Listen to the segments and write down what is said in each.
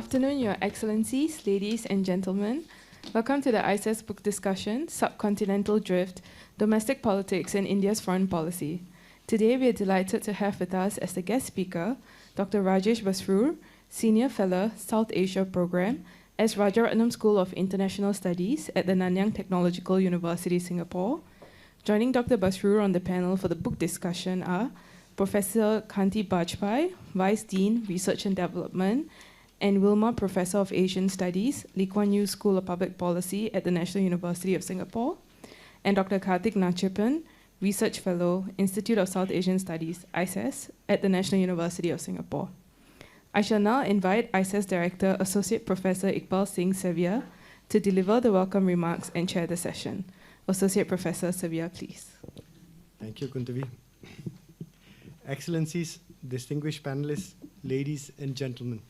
afternoon, Your Excellencies, ladies and gentlemen. Welcome to the ISAS book discussion, Subcontinental Drift, Domestic Politics and India's Foreign Policy. Today, we are delighted to have with us as the guest speaker, Dr. Rajesh Basrur, Senior Fellow, South Asia Program, as Rajaratnam School of International Studies at the Nanyang Technological University, Singapore. Joining Dr. Basrur on the panel for the book discussion are Professor Kanti Bajpai, Vice Dean, Research and Development, and Wilma Professor of Asian Studies, Lee Kuan Yew School of Public Policy at the National University of Singapore, and Dr. Karthik Nachiappan, Research Fellow, Institute of South Asian Studies, ISAS, at the National University of Singapore. I shall now invite ISAS Director, Associate Professor Iqbal Singh Sevier, to deliver the welcome remarks and chair the session. Associate Professor Sevier, please. Thank you, Kuntavi. Excellencies, distinguished panelists, ladies and gentlemen.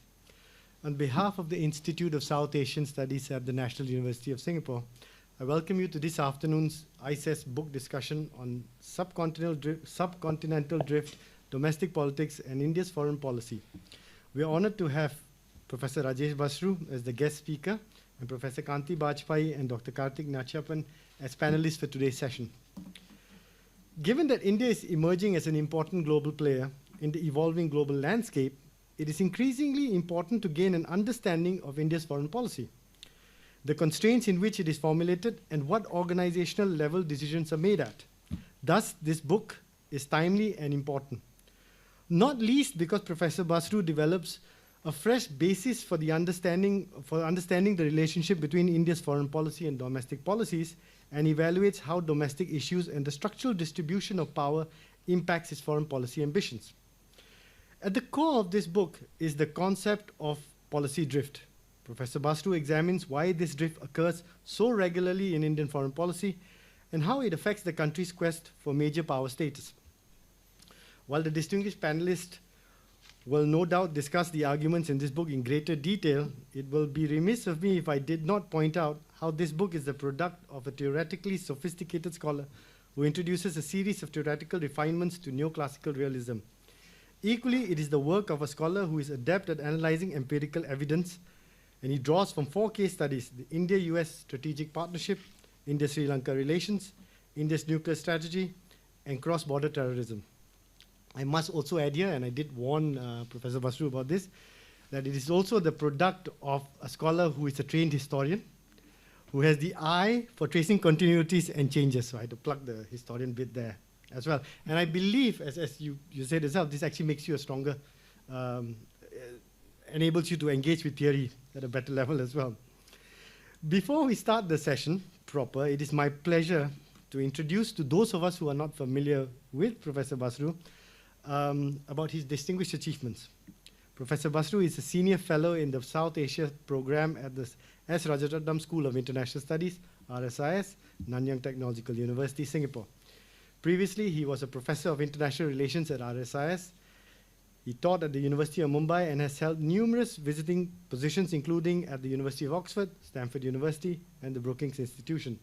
On behalf of the Institute of South Asian Studies at the National University of Singapore, I welcome you to this afternoon's ISAS book discussion on Subcontinental Drift, Domestic Politics and India's Foreign Policy. We are honored to have Professor Rajesh Basrur as the guest speaker and Professor Kanti Bajpai and Dr. Karthik Nachiappan as panelists for today's session. Given that India is emerging as an important global player in the evolving global landscape, it is increasingly important to gain an understanding of India's foreign policy, the constraints in which it is formulated, and what organizational level decisions are made at. Thus, this book is timely and important, not least because Professor Basrur develops a fresh basis for understanding the relationship between India's foreign policy and domestic policies, and evaluates how domestic issues and the structural distribution of power impacts its foreign policy ambitions. At the core of this book is the concept of policy drift. Professor Basrur examines why this drift occurs so regularly in Indian foreign policy and how it affects the country's quest for major power status. While the distinguished panelists will no doubt discuss the arguments in this book in greater detail, it will be remiss of me if I did not point out how this book is the product of a theoretically sophisticated scholar who introduces a series of theoretical refinements to neoclassical realism. Equally, it is the work of a scholar who is adept at analyzing empirical evidence, and he draws from 4 case studies: the India-US strategic partnership, India-Sri Lanka relations, India's nuclear strategy, and cross-border terrorism. I must also add here, and I did warn Professor Basrur about this, that it is also the product of a scholar who is a trained historian, who has the eye for tracing continuities and changes. So I had to plug the historian bit there as well. And I believe, as you said yourself, this actually makes you a stronger, enables you to engage with theory at a better level as well. Before we start the session proper, it is my pleasure to introduce to those of us who are not familiar with Professor Basrur about his distinguished achievements. Professor Basrur is a senior fellow in the South Asia program at the S. Rajaratnam School of International Studies, RSIS, Nanyang Technological University, Singapore. Previously, he was a professor of international relations at RSIS. He taught at the University of Mumbai and has held numerous visiting positions, including at the University of Oxford, Stanford University, and the Brookings Institution.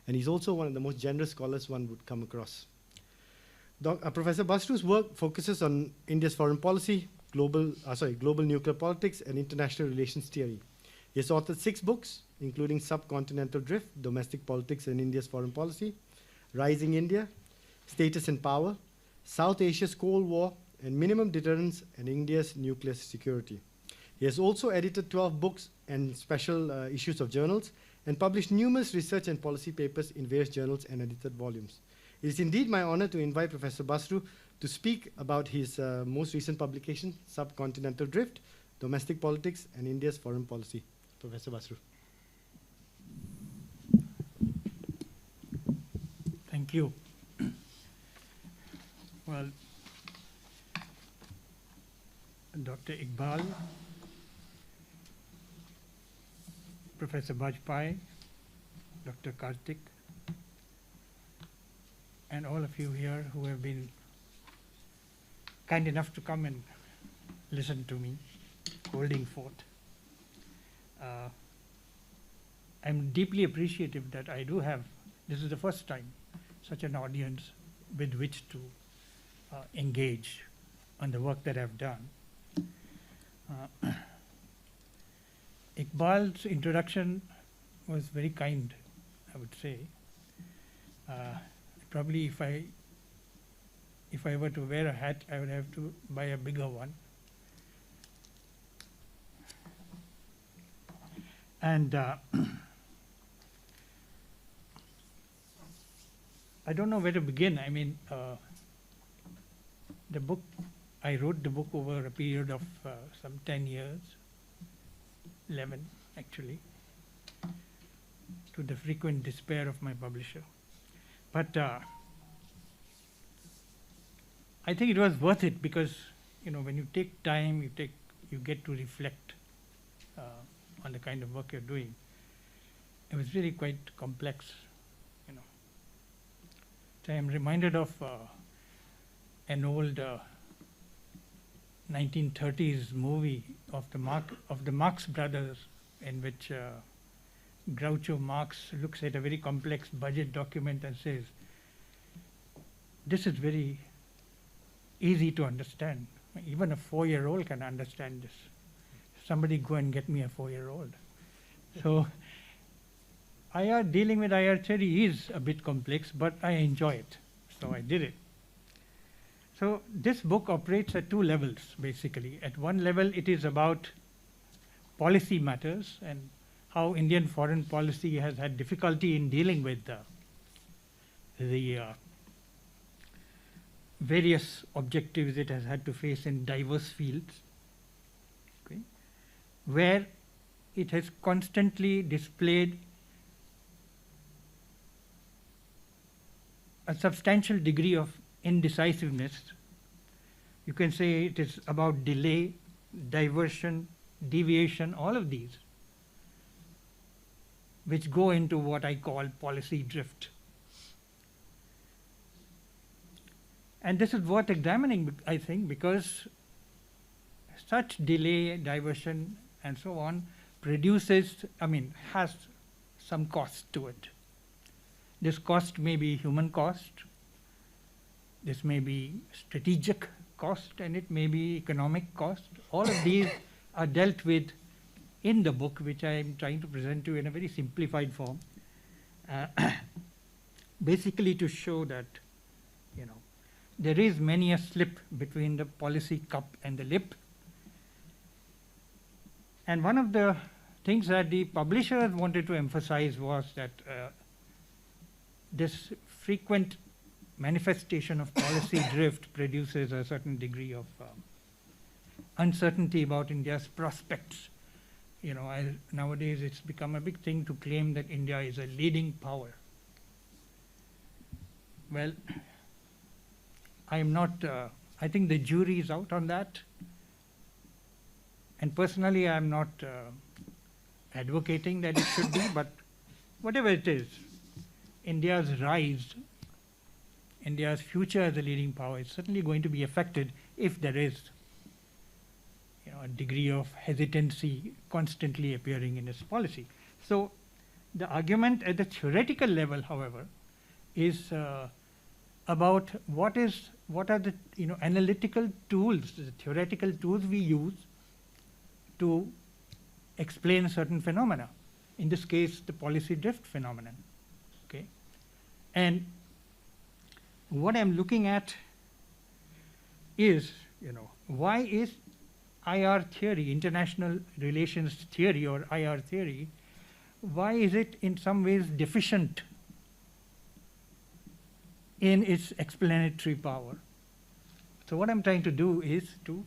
And he's also one of the most generous scholars one would come across. Professor Basrur's work focuses on India's foreign policy, global nuclear politics, and international relations theory. He has authored 6 books, including Subcontinental Drift, Domestic Politics and India's Foreign Policy, Rising India, Status and Power, South Asia's Cold War, and Minimum Deterrence and India's Nuclear Security. He has also edited 12 books and special issues of journals, and published numerous research and policy papers in various journals and edited volumes. It is indeed my honor to invite Professor Basrur to speak about his most recent publication, Subcontinental Drift, Domestic Politics and India's Foreign Policy. Professor Basrur. Thank you. Well, Dr. Iqbal, Professor Bajpai, Dr. Karthik, and all of you here who have been kind enough to come and listen to me holding forth. I'm deeply appreciative that I do have, this is the first time, such an audience with which to engage on the work that I've done. Iqbal's introduction was very kind, I would say. Probably if I were to wear a hat, I would have to buy a bigger one. And I don't know where to begin. I mean, I wrote the book over a period of some 10 years, 11 actually, to the frequent despair of my publisher. But I think it was worth it because, when you take time, you get to reflect on the kind of work you're doing. It was really quite complex, So I'm reminded of an old 1930s movie of the Marx brothers, in which Groucho Marx looks at a very complex budget document and says, "This is very easy to understand. Even a 4-year-old can understand this. Somebody go and get me a 4-year-old." So dealing with IR theory is a bit complex, but I enjoy it, so I did it. So this book operates at 2 levels, basically. At one level, it is about policy matters and how Indian foreign policy has had difficulty in dealing with the various objectives it has had to face in diverse fields, okay, where it has constantly displayed a substantial degree of indecisiveness. You can say it is about delay, diversion, deviation, all of these, which go into what I call policy drift. And this is worth examining, I think, because such delay, diversion, and so on has some cost to it. This cost may be human cost, this may be strategic cost, and it may be economic cost. All of these are dealt with in the book, which I am trying to present to you in a very simplified form, basically to show that, there is many a slip between the policy cup and the lip. And one of the things that the publishers wanted to emphasize was that this frequent manifestation of policy drift produces a certain degree of uncertainty about India's prospects. Nowadays it's become a big thing to claim that India is a leading power. Well, I am not, I think the jury is out on that. And personally, I am not advocating that it should be, but whatever it is, India's rise, India's future as a leading power is certainly going to be affected if there is a degree of hesitancy constantly appearing in its policy. So the argument at the theoretical level, however, is about what are the analytical tools, the theoretical tools we use to explain certain phenomena. In this case, the policy drift phenomenon. Okay, and what I'm looking at is, why is IR theory, international relations theory, or IR theory, why is it in some ways deficient in its explanatory power? So what I'm trying to do is to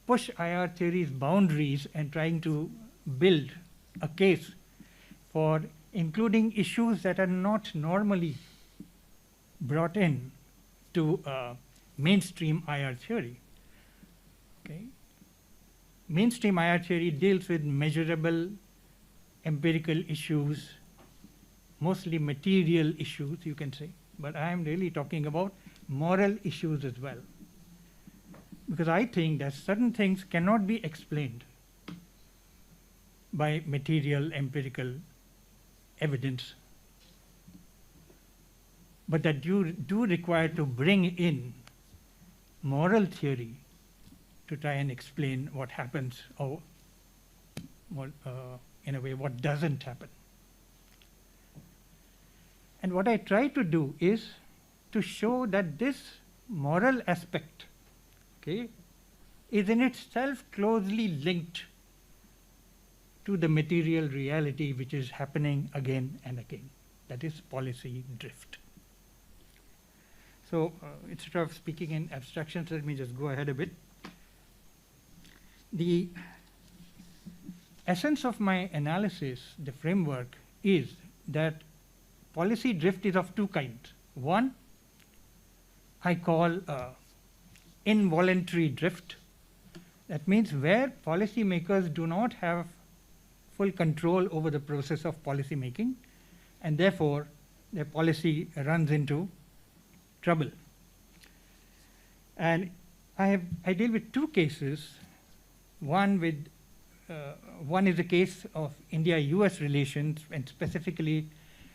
push IR theory's boundaries and trying to build a case for including issues that are not normally brought in to mainstream IR theory. Okay. Mainstream IR theory deals with measurable empirical issues, mostly material issues, you can say, but I am really talking about moral issues as well. Because I think that certain things cannot be explained by material empirical evidence, but that you do require to bring in moral theory to try and explain what happens or in a way, what doesn't happen. And what I try to do is to show that this moral aspect, okay, is in itself closely linked to the material reality which is happening again and again. That is policy drift. So instead of speaking in abstractions, let me just go ahead a bit. The essence of my analysis, the framework, is that policy drift is of two kinds. One, I call involuntary drift. That means where policymakers do not have full control over the process of policy making, and therefore their policy runs into trouble. And I deal with two cases. One is a case of India-US relations, and specifically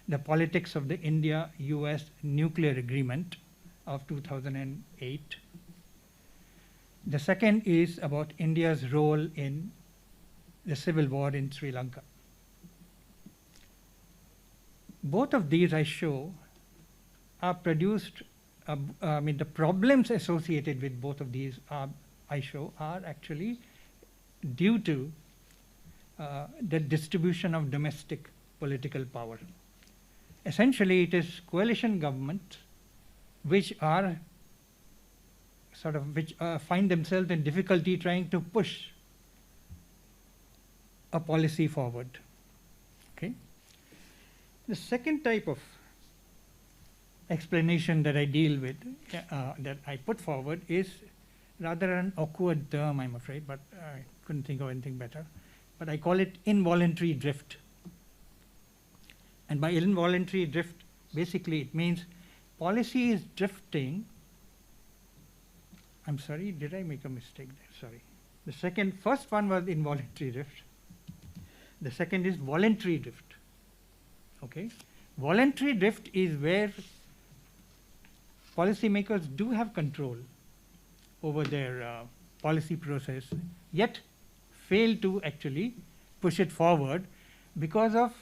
the politics of the India-US nuclear agreement of 2008. The second is about India's role in the civil war in Sri Lanka. Both of these I show are produced, the problems associated with both of these I show are actually due to the distribution of domestic political power. Essentially, it is coalition governments which are find themselves in difficulty trying to push a policy forward. Okay. The second type of explanation that I deal with, that I put forward, is rather an awkward term, I'm afraid, but I couldn't think of anything better. But I call it involuntary drift. And by involuntary drift, basically it means policy is drifting. I'm sorry, did I make a mistake there? Sorry. First one was involuntary drift. The second is voluntary drift. Okay. Voluntary drift is where policymakers do have control over their policy process, yet fail to actually push it forward because of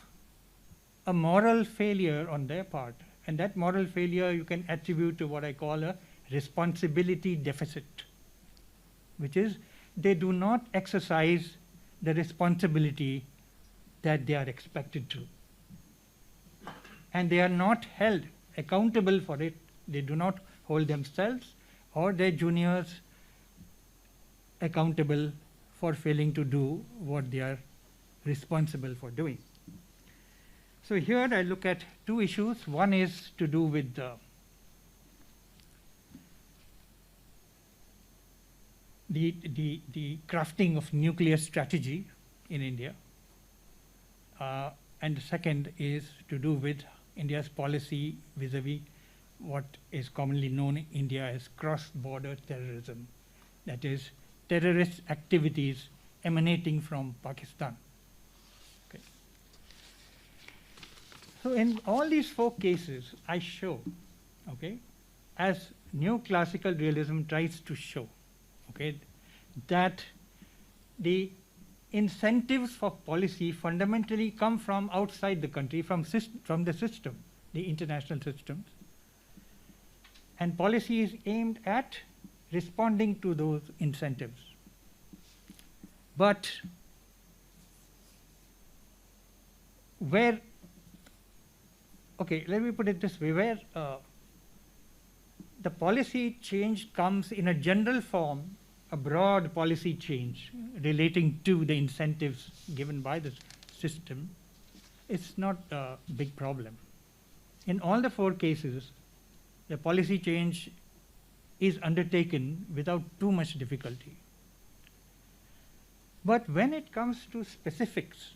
a moral failure on their part. And that moral failure you can attribute to what I call a responsibility deficit, which is they do not exercise the responsibility that they are expected to. And they are not held accountable for it. They do not hold themselves or their juniors accountable for failing to do what they are responsible for doing. So here I look at two issues. One is to do with the crafting of nuclear strategy in India. And the second is to do with India's policy vis-a-vis what is commonly known in India as cross-border terrorism. That is, terrorist activities emanating from Pakistan. Okay. So in all these four cases, I show, okay, as neoclassical realism tries to show, okay, that the incentives for policy fundamentally come from outside the country, from the system, the international systems. And policy is aimed at responding to those incentives. But let me put it this way, where the policy change comes in a general form, a broad policy change relating to the incentives given by the system, it's not a big problem. In all the four cases, the policy change is undertaken without too much difficulty. But when it comes to specifics,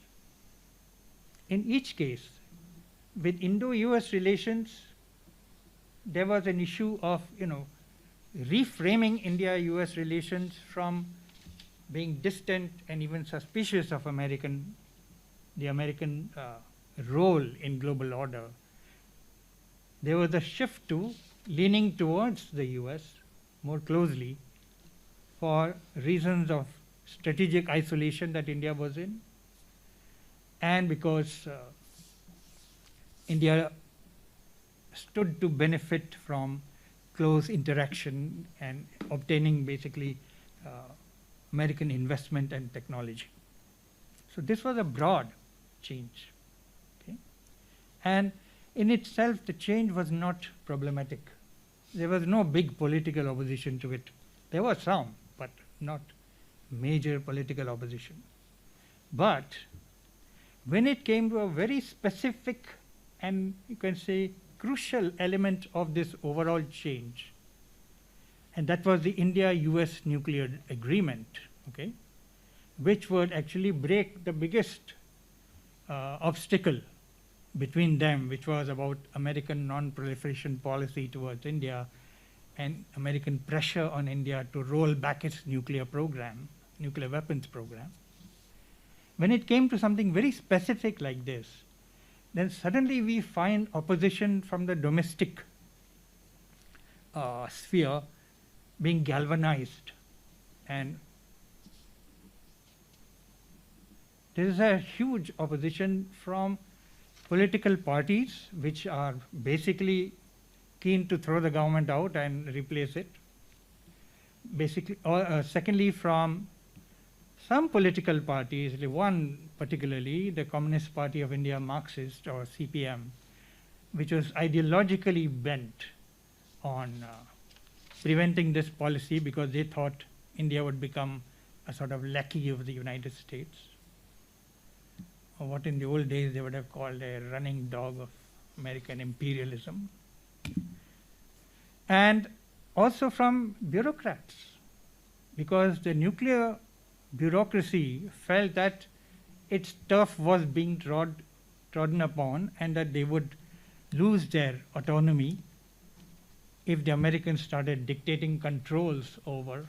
in each case, with Indo-US relations, there was an issue of, reframing India-US relations from being distant and even suspicious of the American role in global order. There was a shift to leaning towards the US more closely for reasons of strategic isolation that India was in, and because India stood to benefit from close interaction and obtaining basically American investment and technology. So this was a broad change. Okay? And in itself, the change was not problematic. There was no big political opposition to it. There was some, but not major political opposition. But when it came to a very specific and you can say crucial element of this overall change, and that was the India-US nuclear agreement, okay, which would actually break the biggest obstacle between them, which was about American non-proliferation policy towards India and American pressure on India to roll back its nuclear program, nuclear weapons program. When it came to something very specific like this, then suddenly we find opposition from the domestic sphere being galvanized. And there is a huge opposition from political parties which are basically keen to throw the government out and replace it. Basically, secondly, from some political parties, one particularly, the Communist Party of India, Marxist or CPM, which was ideologically bent on preventing this policy because they thought India would become a sort of lackey of the United States, or what in the old days they would have called a running dog of American imperialism. And also from bureaucrats, because the nuclear bureaucracy felt that its turf was being trodden upon and that they would lose their autonomy if the Americans started dictating controls over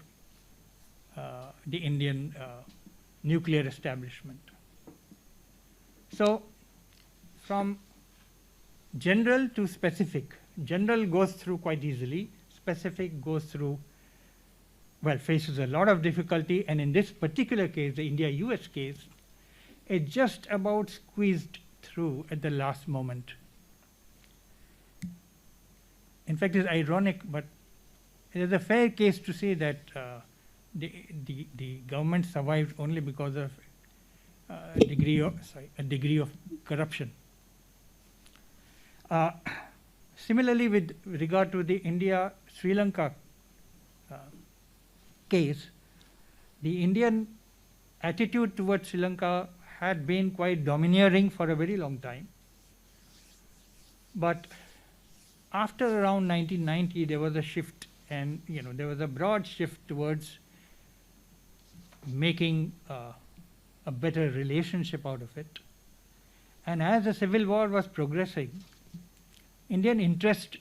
the Indian nuclear establishment. So from general to specific, general goes through quite easily, specific goes through, well, faces a lot of difficulty, and in this particular case, the India-US case, it just about squeezed through at the last moment. In fact, it's ironic, but it is a fair case to say that the government survived only because of a degree of corruption. Similarly, with regard to the India-Sri Lanka case, the Indian attitude towards Sri Lanka had been quite domineering for a very long time. But after around 1990, there was a shift, and there was a broad shift towards making a better relationship out of it. And as the civil war was progressing, Indian interest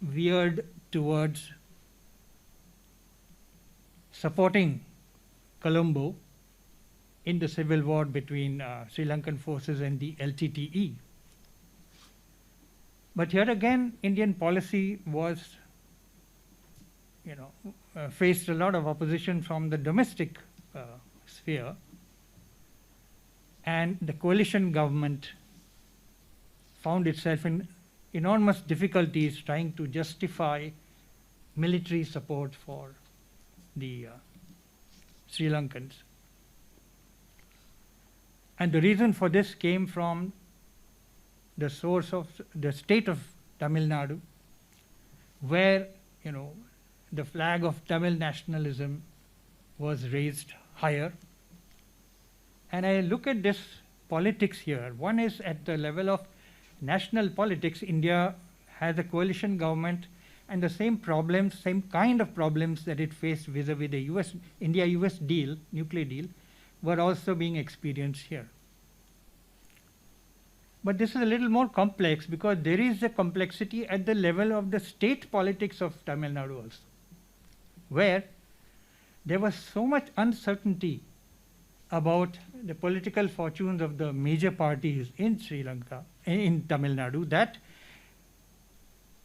veered towards supporting Colombo in the civil war between Sri Lankan forces and the LTTE. But here again, Indian policy was, faced a lot of opposition from the domestic sphere, and the coalition government found itself in enormous difficulties trying to justify military support for the Sri Lankans. And the reason for this came from the source of the state of Tamil Nadu, where the flag of Tamil nationalism was raised higher. And I look at this politics here. One is at the level of national politics. India has a coalition government, and the same problems, same kind of problems that it faced vis-a-vis the India-US deal, nuclear deal, were also being experienced here. But this is a little more complex because there is a complexity at the level of the state politics of Tamil Nadu also, where there was so much uncertainty about the political fortunes of the major parties in Sri Lanka, in Tamil Nadu, that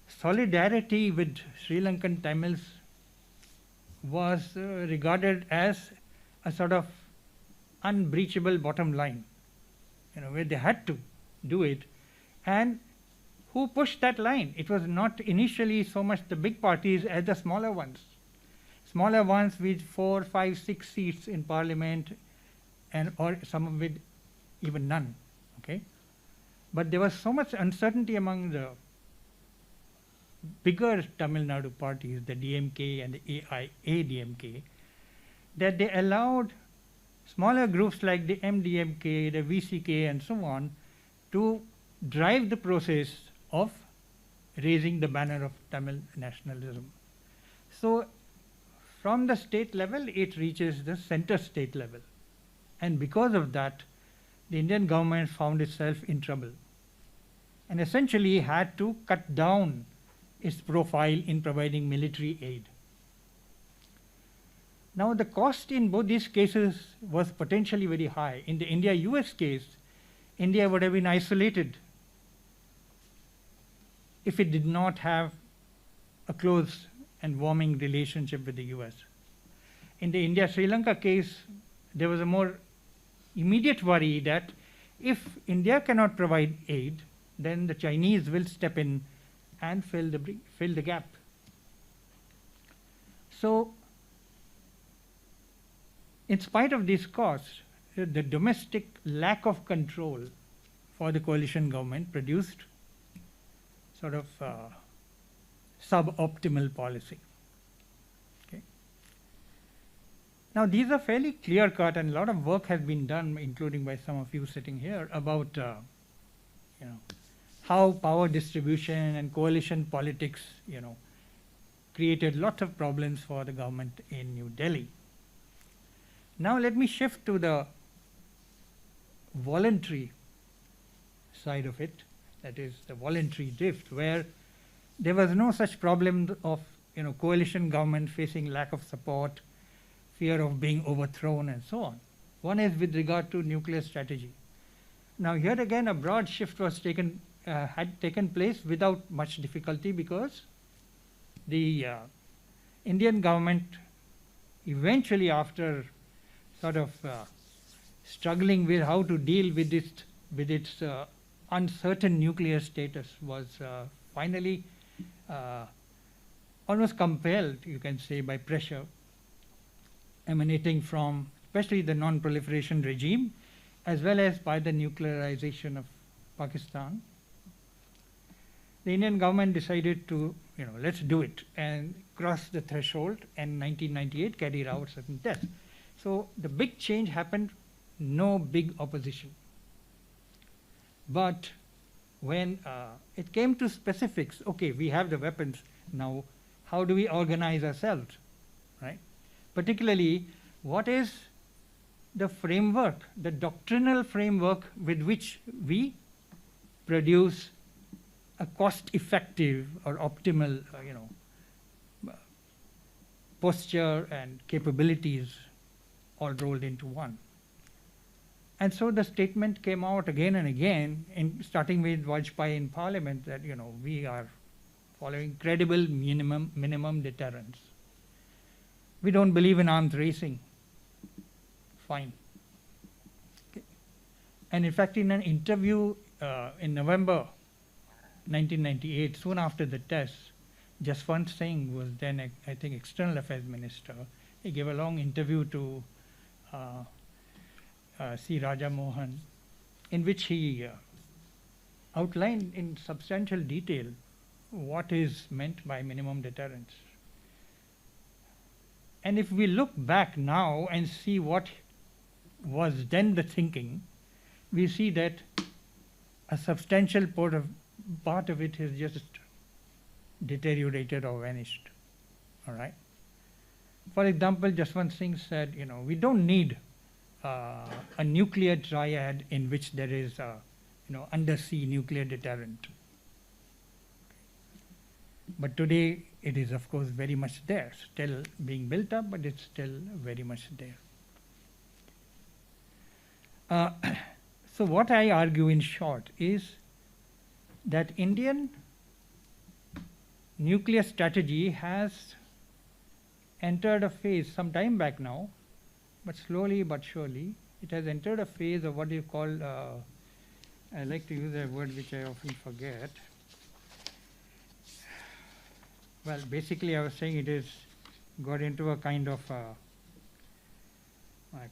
solidarity with Sri Lankan Tamils was regarded as a sort of unbreachable bottom line. where they had to do it. And who pushed that line? It was not initially so much the big parties as the smaller ones. Smaller ones with 4, 5, 6 seats in parliament, and or some with even none. Okay, but there was so much uncertainty among the bigger Tamil Nadu parties, the DMK and the ADMK, that they allowed smaller groups like the MDMK, the VCK, and so on, to drive the process of raising the banner of Tamil nationalism. So from the state level, it reaches the center state level. And because of that, the Indian government found itself in trouble and essentially had to cut down its profile in providing military aid. Now, the cost in both these cases was potentially very high. In the India-US case, India would have been isolated if it did not have a close and warming relationship with the US. In the India-Sri Lanka case, there was a more immediate worry that if India cannot provide aid, then the Chinese will step in and fill the gap. So, in spite of these costs, the domestic lack of control for the coalition government produced sort of suboptimal policy. Okay. Now, these are fairly clear-cut, and a lot of work has been done, including by some of you sitting here, about how power distribution and coalition politics, created lots of problems for the government in New Delhi. Now let me shift to the voluntary side of it, that is the voluntary drift, where there was no such problem of coalition government facing lack of support, fear of being overthrown, and so on. One is with regard to nuclear strategy. Now here again a broad shift was had taken place without much difficulty, because the Indian government eventually, after sort of struggling with how to deal with its uncertain nuclear status, was finally almost compelled, you can say, by pressure emanating from especially the non-proliferation regime, as well as by the nuclearization of Pakistan. The Indian government decided to, let's do it, and cross the threshold, and 1998 carried out certain tests. So the big change happened, no big opposition. But when it came to specifics, okay, we have the weapons, now how do we organize ourselves, right? Particularly, what is the framework, the doctrinal framework with which we produce a cost-effective or optimal, posture and capabilities all rolled into one. And so the statement came out again and again, starting with Vajpayee in Parliament, that we are following credible minimum deterrence. We don't believe in arms racing. Fine. Okay. And in fact, in an interview in November 1998, soon after the test, Jaswant Singh was then, I think, External Affairs Minister. He gave a long interview to C. Raja Mohan, in which he outlined in substantial detail what is meant by minimum deterrence. And if we look back now and see what was then the thinking, we see that a substantial part of it has just deteriorated or vanished. All right. For example, Jaswant Singh said, we don't need a nuclear triad in which there is a undersea nuclear deterrent. But today it is, of course, very much there, still being built up, but it's still very much there. So what I argue in short is that Indian nuclear strategy has entered a phase some time back now, but slowly but surely it has entered a phase of what you call I like to use a word which I often forget. Well, basically I was saying it is got into a kind of, I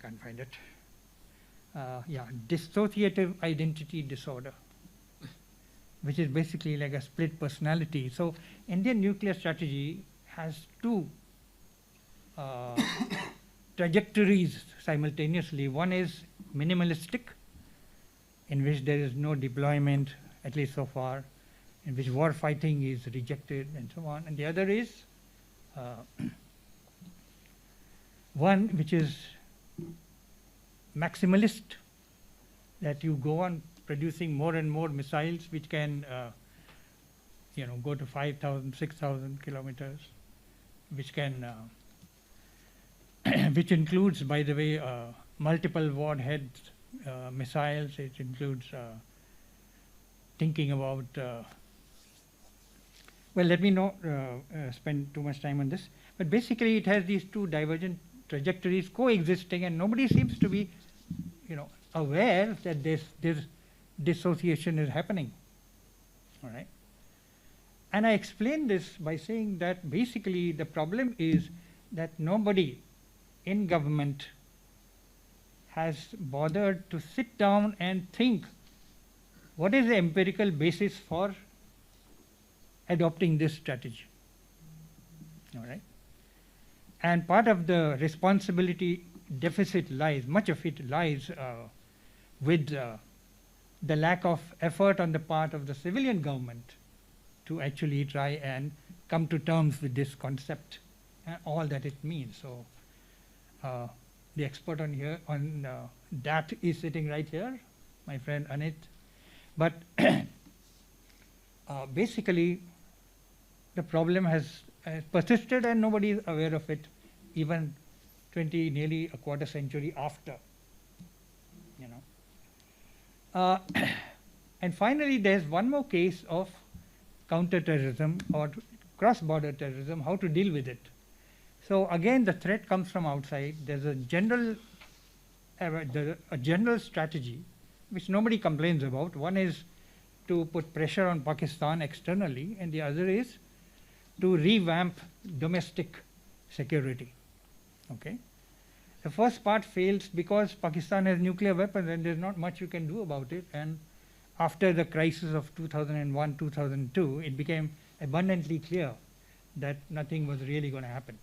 can't find it. Dissociative identity disorder, which is basically like a split personality. So Indian nuclear strategy has two trajectories simultaneously. One is minimalistic, in which there is no deployment, at least so far, in which war fighting is rejected and so on. And the other is one which is maximalist, that you go on producing more and more missiles which can go to 5,000, 6,000 kilometers, which can which includes, by the way, multiple warhead missiles. It includes thinking about well, let me not spend too much time on this, but basically it has these two divergent trajectories coexisting, and nobody seems to be aware that this dissociation is happening. All right. And I explain this by saying that basically the problem is that nobody in government has bothered to sit down and think what is the empirical basis for adopting this strategy. All right. And part of the responsibility deficit lies, much of it lies with the lack of effort on the part of the civilian government to actually try and come to terms with this concept and all that it means. So the expert on that is sitting right here, my friend Anit. But basically the problem has persisted and nobody is aware of it, even nearly a quarter century after. And finally, there's one more case of counterterrorism or cross-border terrorism, how to deal with it. So again, the threat comes from outside. There's a general strategy which nobody complains about. One is to put pressure on Pakistan externally, and the other is to revamp domestic security. Okay. The first part fails because Pakistan has nuclear weapons and there's not much you can do about it. And after the crisis of 2001, 2002, it became abundantly clear that nothing was really going to happen.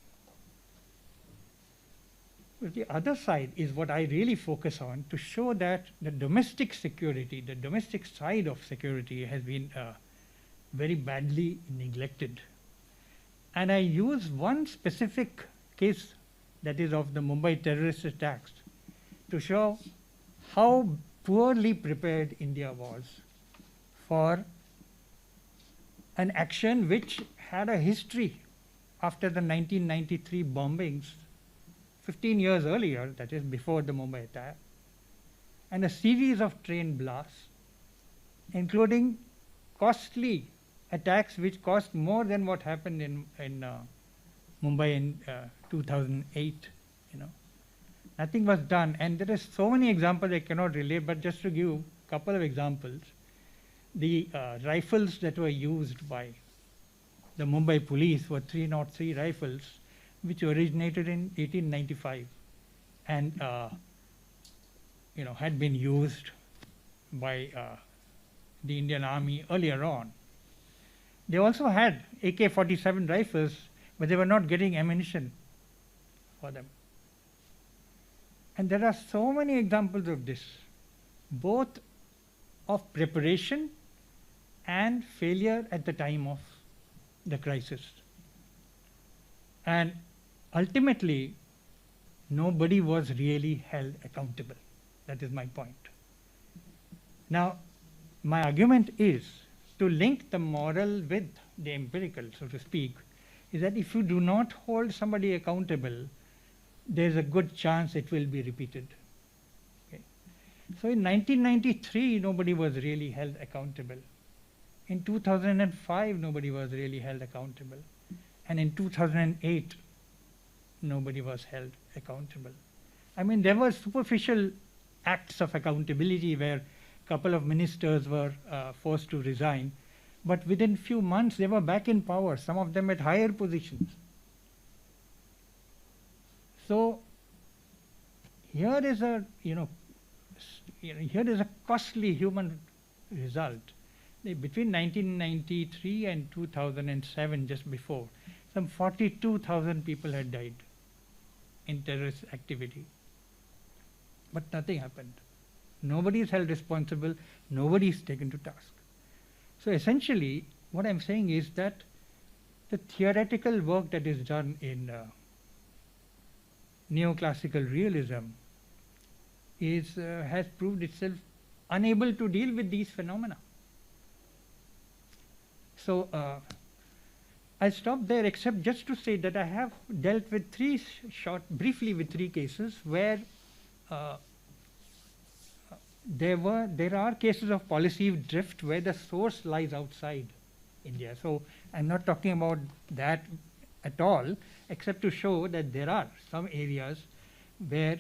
But the other side is what I really focus on, to show that the domestic security, the domestic side of security has been very badly neglected. And I use one specific case, that is of the Mumbai terrorist attacks, to show how poorly prepared India was for an action which had a history after the 1993 bombings 15 years earlier, that is before the Mumbai attack, and a series of train blasts, including costly attacks which cost more than what happened in Mumbai in 2008. Nothing was done, and there are so many examples I cannot relate, but just to give a couple of examples, the rifles that were used by the Mumbai police were 303 rifles, which originated in 1895 and had been used by the Indian Army earlier on. They also had AK-47 rifles, but they were not getting ammunition for them. And there are so many examples of this, both of preparation and failure at the time of the crisis. And ultimately, nobody was really held accountable. That is my point. Now, my argument is to link the moral with the empirical, so to speak, is that if you do not hold somebody accountable, there's a good chance it will be repeated. Okay. So in 1993, nobody was really held accountable. In 2005, nobody was really held accountable. And in 2008, nobody was held accountable. I mean, there were superficial acts of accountability where couple of ministers were forced to resign, but within few months they were back in power, some of them at higher positions. So here is a here is a costly human result. Between 1993 and 2007, just before, some 42,000 people had died in terrorist activity, but nothing happened. Nobody is held responsible, nobody is taken to task. So essentially what I'm saying is that the theoretical work that is done in neoclassical realism has proved itself unable to deal with these phenomena. So I'll stop there, except just to say that I have dealt with briefly with three cases where there are cases of policy drift where the source lies outside India. So I'm not talking about that at all, except to show that there are some areas where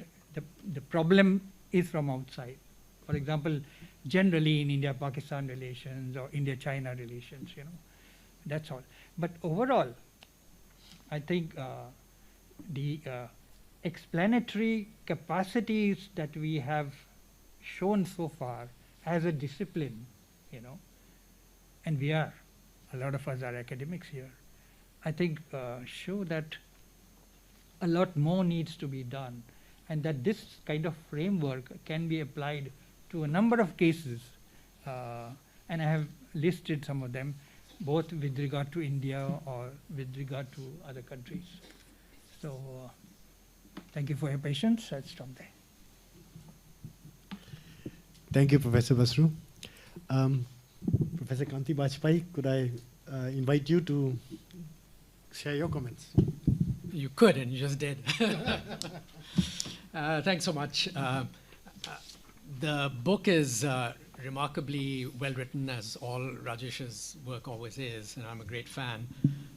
the problem is from outside. For example, generally in India-Pakistan relations or India-China relations, that's all. But overall, I think the explanatory capacities that we have shown so far as a discipline, and a lot of us are academics here, I think show that a lot more needs to be done, and that this kind of framework can be applied to a number of cases, and I have listed some of them, both with regard to India or with regard to other countries. So thank you for your patience. I'll stop there. Thank you, Professor Basrur. Professor Kanti Bajpai, could I invite you to share your comments? You could, and you just did. Thanks so much. The book is remarkably well written, as all Rajesh's work always is, and I'm a great fan.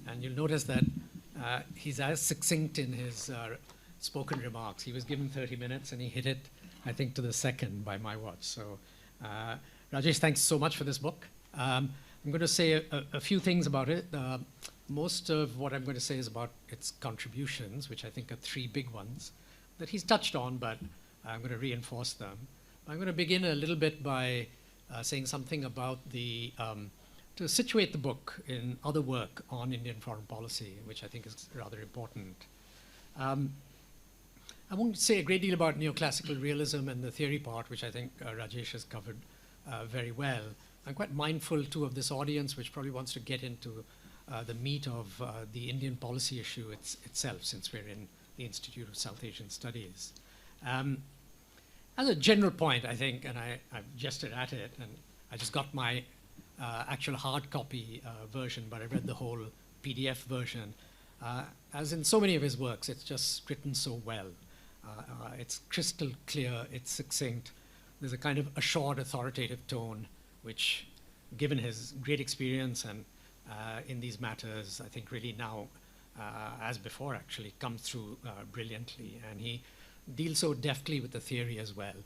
And you'll notice that he's as succinct in his spoken remarks. He was given 30 minutes, and he hit it, I think, to the second by my watch. So, Rajesh, thanks so much for this book. I'm going to say a few things about it. Most of what I'm going to say is about its contributions, which I think are three big ones that he's touched on, but I'm going to reinforce them. I'm going to begin a little bit by saying something about to situate the book in other work on Indian foreign policy, which I think is rather important. I won't say a great deal about neoclassical realism and the theory part, which I think Rajesh has covered very well. I'm quite mindful, too, of this audience, which probably wants to get into the meat of the Indian policy issue itself, since we're in the Institute of South Asian Studies. As a general point, I think, and I've gestured at it, and I just got my actual hard copy version, but I read the whole PDF version. As in so many of his works, it's just written so well. It's crystal clear, it's succinct. There's a kind of assured, authoritative tone, which, given his great experience and in these matters, I think really now, as before actually, comes through brilliantly. And he deals so deftly with the theory as well.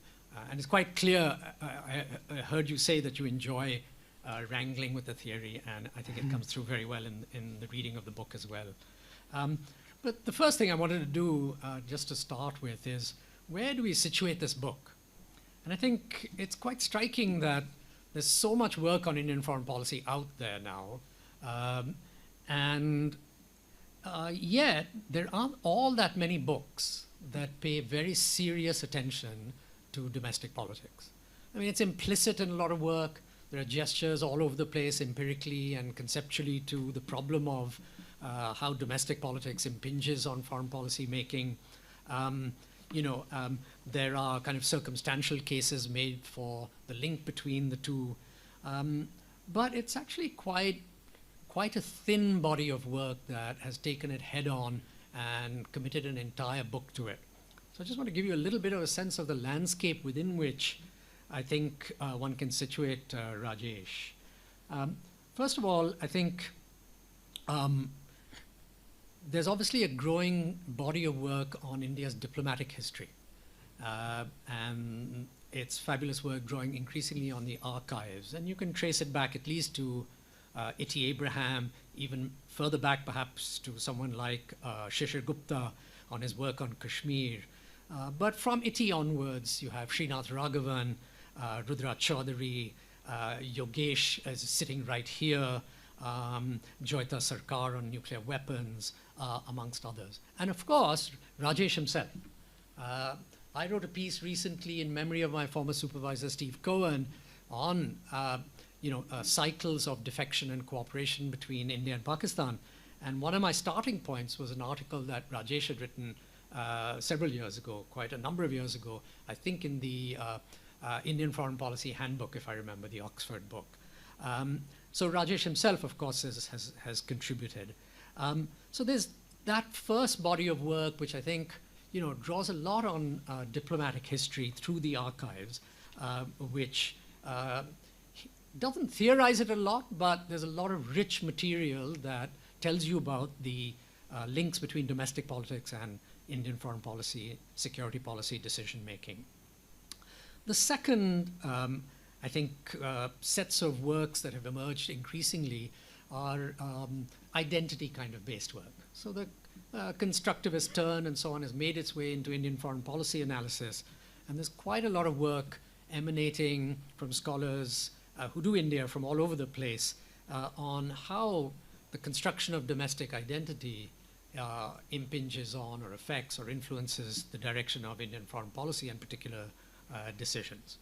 And it's quite clear, I heard you say that you enjoy wrangling with the theory, and I think it comes through very well in the reading of the book as well. But the first thing I wanted to do, just to start with, is where do we situate this book? And I think it's quite striking that there's so much work on Indian foreign policy out there now, and yet there aren't all that many books that pay very serious attention to domestic politics. I mean, it's implicit in a lot of work. There are gestures all over the place, empirically and conceptually, to the problem of how domestic politics impinges on foreign policy making. There are kind of circumstantial cases made for the link between the two. But it's actually quite a thin body of work that has taken it head on and committed an entire book to it. So I just want to give you a little bit of a sense of the landscape within which I think one can situate Rajesh. First of all, I think there's obviously a growing body of work on India's diplomatic history. And its fabulous work drawing increasingly on the archives. And you can trace it back at least to Itty Abraham, even further back perhaps to someone like Shishir Gupta on his work on Kashmir. But from Itty onwards, you have Srinath Raghavan, Rudra Chaudhary, Yogesh is sitting right here, Joyita Sarkar on nuclear weapons, amongst others. And of course, Rajesh himself. I wrote a piece recently in memory of my former supervisor, Steve Cohen, on cycles of defection and cooperation between India and Pakistan. And one of my starting points was an article that Rajesh had written several years ago, quite a number of years ago, I think in the Indian Foreign Policy Handbook, if I remember, the Oxford book. So Rajesh himself, of course, has contributed. So there's that first body of work, which I think draws a lot on diplomatic history through the archives, which doesn't theorize it a lot, but there's a lot of rich material that tells you about the links between domestic politics and Indian foreign policy, security policy decision making. The second, I think, sets of works that have emerged increasingly are identity kind of based work. So the constructivist turn and so on has made its way into Indian foreign policy analysis. And there's quite a lot of work emanating from scholars who do India from all over the place on how the construction of domestic identity impinges on or affects or influences the direction of Indian foreign policy and particular decisions.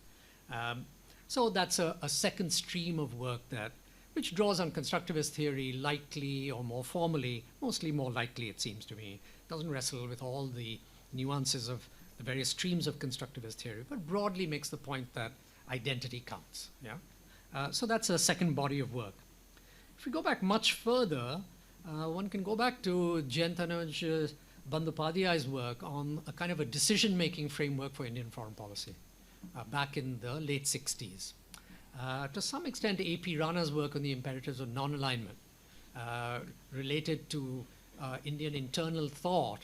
So that's a second stream of work which draws on constructivist theory lightly or more formally, mostly more lightly it seems to me. Doesn't wrestle with all the nuances of the various streams of constructivist theory, but broadly makes the point that identity counts. Yeah? So that's a second body of work. If we go back much further, one can go back to Jayantanuj Bandyopadhyay's work on a kind of a decision-making framework for Indian foreign policy back in the late 60s. To some extent, A.P. Rana's work on the imperatives of non-alignment related to Indian internal thought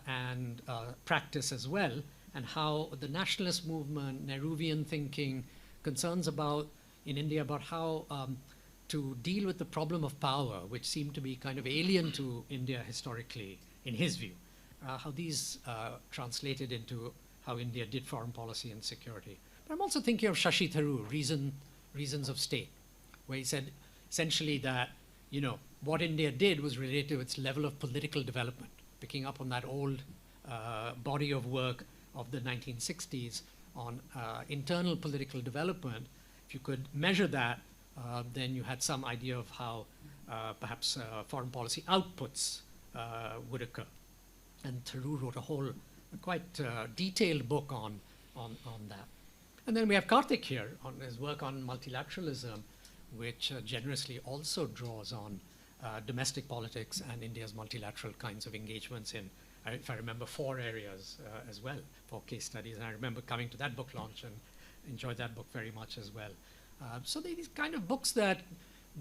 and practice as well, and how the nationalist movement, Nehruvian thinking, concerns in India about how to deal with the problem of power, which seemed to be kind of alien to India historically, in his view, how these translated into how India did foreign policy and security. But I'm also thinking of Shashi Tharoor, Reasons of State, where he said essentially that, what India did was related to its level of political development, picking up on that old body of work of the 1960s on internal political development. If you could measure that, then you had some idea of how perhaps foreign policy outputs would occur. And Tharoor wrote a whole quite detailed book on that. And then we have Karthik here on his work on multilateralism, which generously also draws on domestic politics and India's multilateral kinds of engagements in, if I remember, 4 areas as well for case studies. And I remember coming to that book launch and enjoyed that book very much as well. So these kind of books that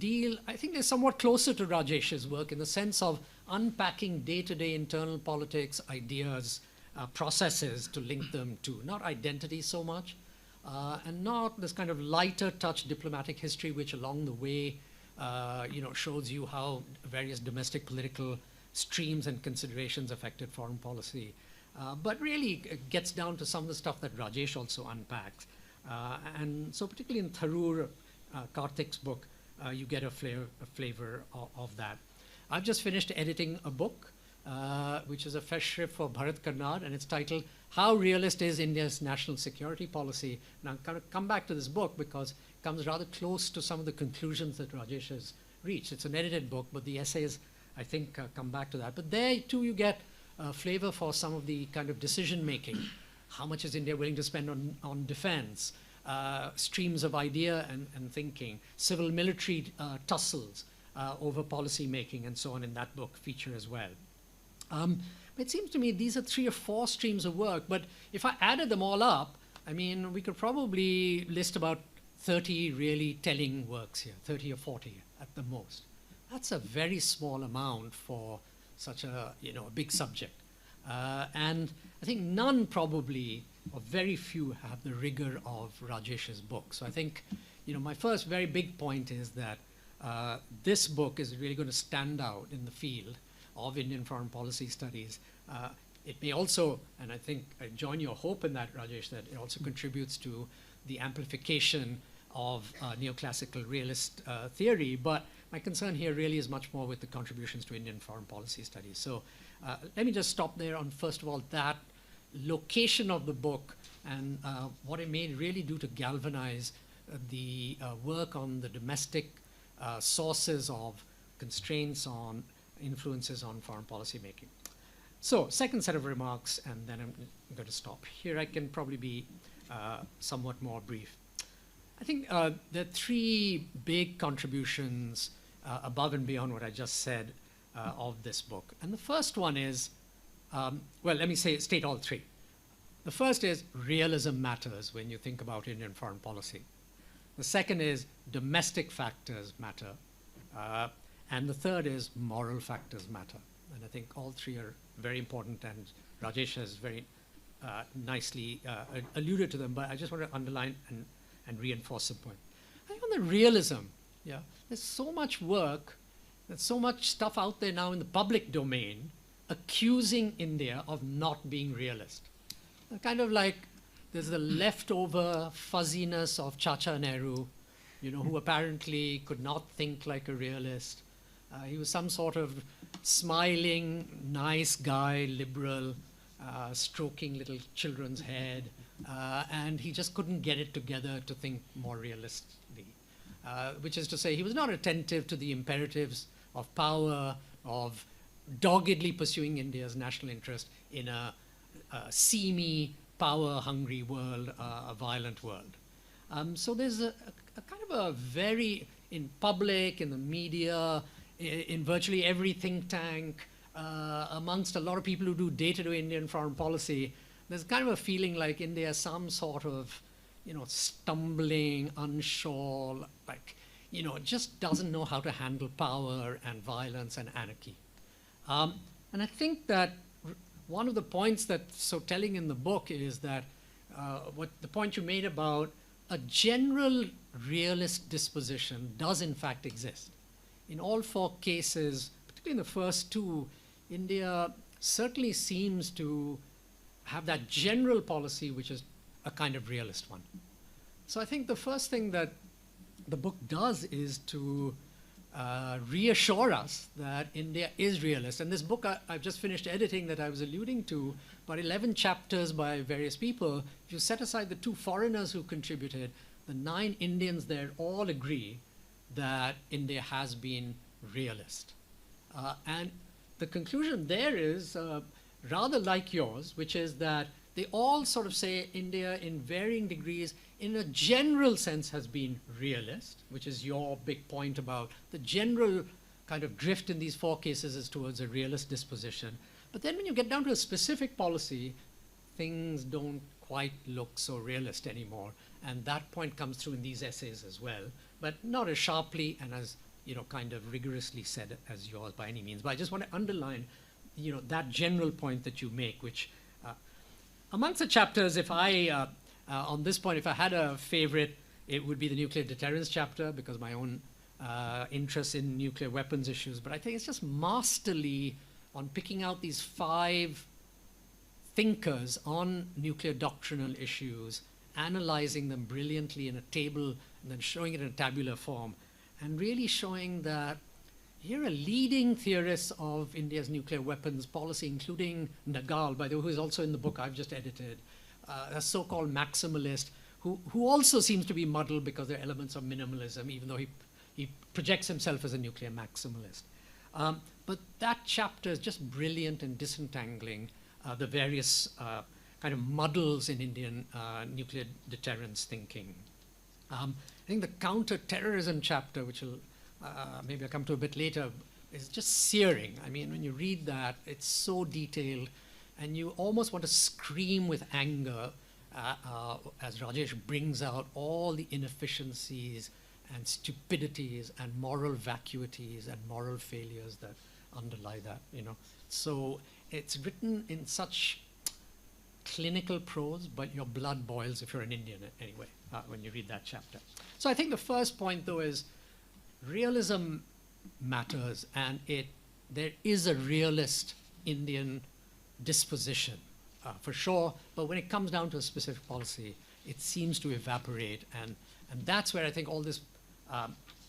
I think they're somewhat closer to Rajesh's work in the sense of unpacking day-to-day internal politics, ideas, processes to link them to, not identity so much, and not this kind of lighter touch diplomatic history, which along the way, shows you how various domestic political streams and considerations affected foreign policy. But really it gets down to some of the stuff that Rajesh also unpacks. And so particularly in Tharoor, Karthik's book, you get a flavor of that. I've just finished editing a book, which is a fresh for Bharat Karnad, and it's titled How Realist is India's National Security Policy. And I'm going to come back to this book because it comes rather close to some of the conclusions that Rajesh has reached. It's an edited book, but the essays, I think, come back to that. But there, too, you get a flavor for some of the kind of decision-making. How much is India willing to spend on defense? Streams of idea and thinking, civil-military tussles over policy making, and so on in that book feature as well. It seems to me these are 3 or 4 streams of work, but if I added them all up, I mean, we could probably list about 30 really telling works here, 30 or 40 at the most. That's a very small amount for such a big subject. And I think none probably or very few have the rigor of Rajesh's book. So I think, my first very big point is that this book is really going to stand out in the field of Indian foreign policy studies. It may also, and I think I join your hope in that, Rajesh, that it also contributes to the amplification of neoclassical realist theory. But my concern here really is much more with the contributions to Indian foreign policy studies. So let me just stop there on, first of all, that location of the book and what it may really do to galvanize the work on the domestic sources of constraints on influences on foreign policy making. So second set of remarks, and then I'm going to stop. Here I can probably be somewhat more brief. I think there are three big contributions above and beyond what I just said of this book. And the first one is, well, let me state all three. The first is realism matters when you think about Indian foreign policy. The second is domestic factors matter. And the third is moral factors matter. And I think all three are very important, and Rajesh has very nicely alluded to them, but I just want to underline and reinforce the point. I think on the realism, there's so much work, there's so much stuff out there now in the public domain accusing India of not being realist. Kind of like there's the leftover fuzziness of Chacha Nehru, who apparently could not think like a realist. He was some sort of smiling, nice guy, liberal, stroking little children's head, and he just couldn't get it together to think more realistically. Which is to say, he was not attentive to the imperatives of power, of doggedly pursuing India's national interest in a seamy, power-hungry world, a violent world. So there's a kind of a very, in public, in the media, in virtually every think tank, amongst a lot of people who do day-to-day Indian foreign policy, there's kind of a feeling like India is some sort of, stumbling, unsure, like, just doesn't know how to handle power and violence and anarchy. And I think that one of the points that's so telling in the book is that what the point you made about a general realist disposition does in fact exist. In all four cases, particularly in the first two, India certainly seems to have that general policy, which is a kind of realist one. So I think the first thing that the book does is to reassure us that India is realist. And this book I've just finished editing that I was alluding to, about 11 chapters by various people. If you set aside the 2 foreigners who contributed, the 9 Indians there all agree that India has been realist. And the conclusion there is rather like yours, which is that they all sort of say India in varying degrees, in a general sense, has been realist, which is your big point about the general kind of drift in these 4 cases is towards a realist disposition. But then when you get down to a specific policy, things don't quite look so realist anymore. And that point comes through in these essays as well, but not as sharply and as kind of rigorously said as yours by any means. But I just want to underline that general point that you make, which amongst the chapters, if I, on this point, if I had a favorite, it would be the nuclear deterrence chapter, because my own interest in nuclear weapons issues. But I think it's just masterly on picking out these 5 thinkers on nuclear doctrinal issues, analyzing them brilliantly in a table, and then showing it in a tabular form, and really showing that here are leading theorists of India's nuclear weapons policy, including Nagal, by the way, who is also in the book I've just edited, a so-called maximalist, who also seems to be muddled because there are elements of minimalism, even though he projects himself as a nuclear maximalist. But that chapter is just brilliant in disentangling the various kind of muddles in Indian nuclear deterrence thinking. I think the counter-terrorism chapter, which will maybe I'll come to a bit later, is just searing. I mean, when you read that, it's so detailed, and you almost want to scream with anger as Rajesh brings out all the inefficiencies and stupidities and moral vacuities and moral failures that underlie that, So it's written in such clinical prose, but your blood boils if you're an Indian anyway, when you read that chapter. So I think the first point, though, is realism matters, and there is a realist Indian disposition, for sure, but when it comes down to a specific policy, it seems to evaporate, and that's where I think all this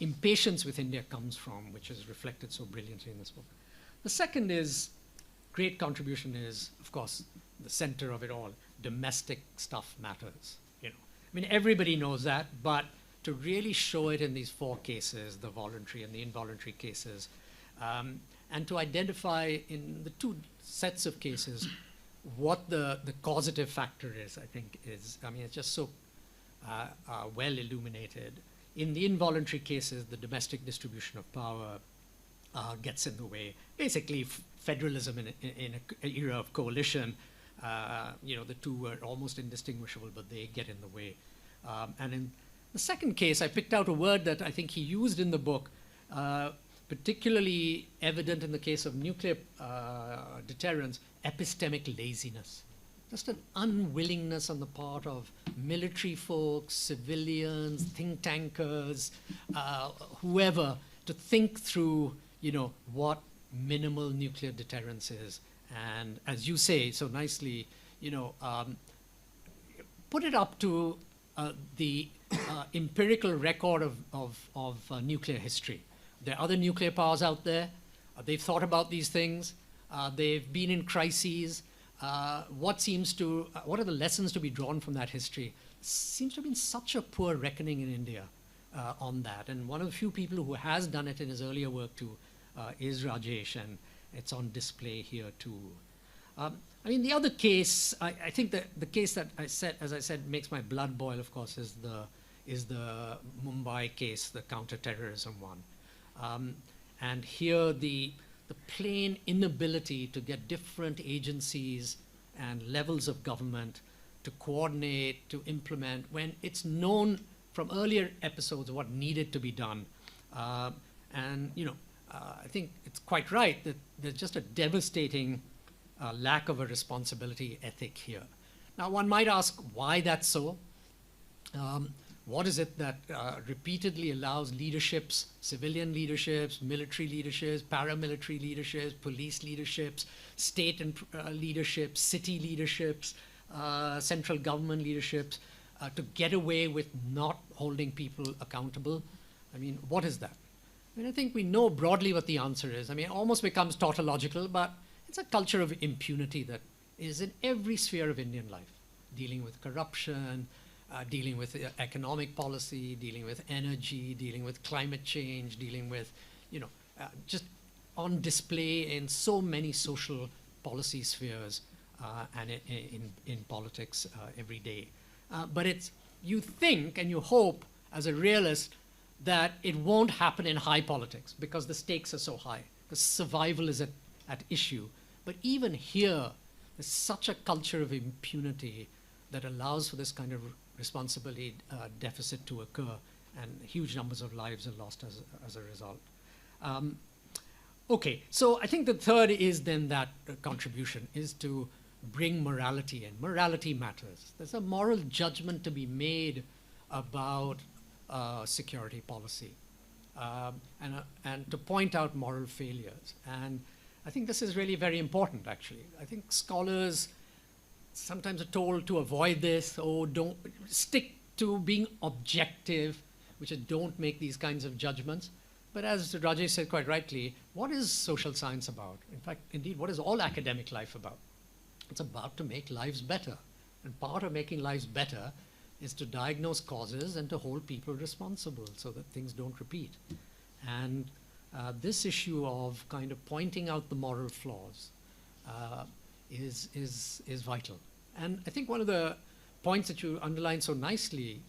impatience with India comes from, which is reflected so brilliantly in this book. The second great contribution is, of course, the center of it all. Domestic stuff matters. I mean, everybody knows that, but to really show it in these 4 cases, the voluntary and the involuntary cases, and to identify in the 2 sets of cases what the causative factor is, I think it's just so well illuminated. In the involuntary cases, the domestic distribution of power gets in the way. Basically, federalism in an era of coalition, the 2 were almost indistinguishable, but they get in the way. And in the second case, I picked out a word that I think he used in the book, particularly evident in the case of nuclear deterrence, epistemic laziness. Just an unwillingness on the part of military folks, civilians, think tankers, whoever, to think through, what minimal nuclear deterrence is. And as you say so nicely, put it up to the empirical record of nuclear history. There are other nuclear powers out there. They've thought about these things. They've been in crises. What are the lessons to be drawn from that history? Seems to have been such a poor reckoning in India on that. And one of the few people who has done it in his earlier work too is Rajesh, and it's on display here too. The other case, I think that the case that as I said, makes my blood boil, of course, is the Mumbai case, the counter-terrorism one. And here the plain inability to get different agencies and levels of government to coordinate, to implement, when it's known from earlier episodes what needed to be done. I think it's quite right that there's just a devastating lack of a responsibility ethic here. Now, one might ask why that's so. What is it that repeatedly allows leaderships, civilian leaderships, military leaderships, paramilitary leaderships, police leaderships, state and leaderships, city leaderships, central government leaderships, to get away with not holding people accountable? What is that? I think we know broadly what the answer is. It almost becomes tautological, but it's a culture of impunity that is in every sphere of Indian life, dealing with corruption, dealing with economic policy, dealing with energy, dealing with climate change, dealing with, just on display in so many social policy spheres and in politics every day. But you think and you hope as a realist that it won't happen in high politics because the stakes are so high, because survival is at issue. But even here, there's such a culture of impunity that allows for this kind of responsibility deficit to occur, and huge numbers of lives are lost as a result. Okay, so I think the third is then that contribution is to bring morality in. Morality matters. There's a moral judgment to be made about security policy, and to point out moral failures. And I think this is really very important, actually. I think scholars sometimes are told to avoid this, or don't stick to being objective, which is don't make these kinds of judgments. But as Rajesh said quite rightly, what is social science about? In fact, indeed, what is all academic life about? It's about to make lives better. And part of making lives better is to diagnose causes and to hold people responsible so that things don't repeat. And this issue of kind of pointing out the moral flaws is vital. And I think one of the points that you underlined so nicely,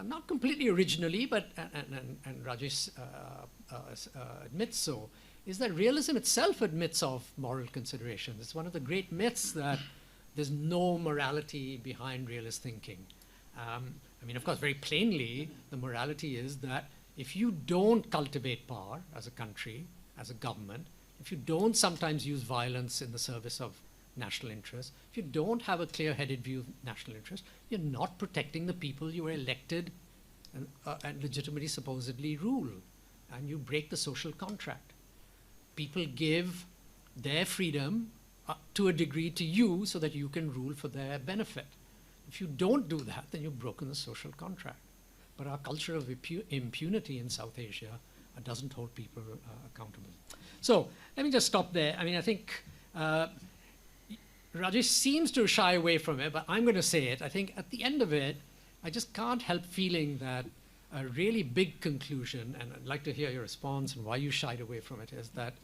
not completely originally, but and Rajesh admits so, is that realism itself admits of moral considerations. It's one of the great myths that there's no morality behind realist thinking. Of course, very plainly, the morality is that if you don't cultivate power as a country, as a government, if you don't sometimes use violence in the service of national interest, if you don't have a clear-headed view of national interest, you're not protecting the people you were elected and legitimately supposedly rule, and you break the social contract. People give their freedom to a degree to you so that you can rule for their benefit. If you don't do that, then you've broken the social contract. But our culture of impunity in South Asia doesn't hold people accountable. So let me just stop there. I mean, I think Rajesh seems to shy away from it, but I'm going to say it. I think at the end of it, I just can't help feeling that a really big conclusion, and I'd like to hear your response and why you shied away from it, is that,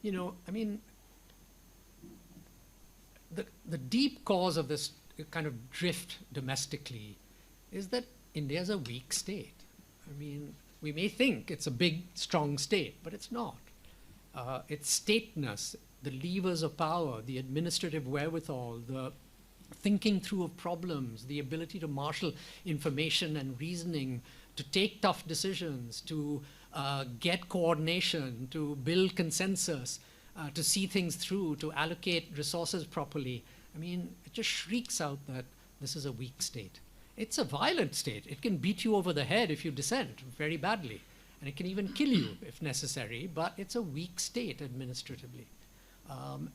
you know, I mean, the deep cause of this kind of drift domestically is that India is a weak state. I mean, we may think it's a big, strong state, but it's not. Its stateness, the levers of power, the administrative wherewithal, the thinking through of problems, the ability to marshal information and reasoning, to take tough decisions, to get coordination, to build consensus, to see things through, to allocate resources properly. I mean, it just shrieks out that this is a weak state. It's a violent state. It can beat you over the head if you dissent very badly, and it can even kill you if necessary, but it's a weak state administratively.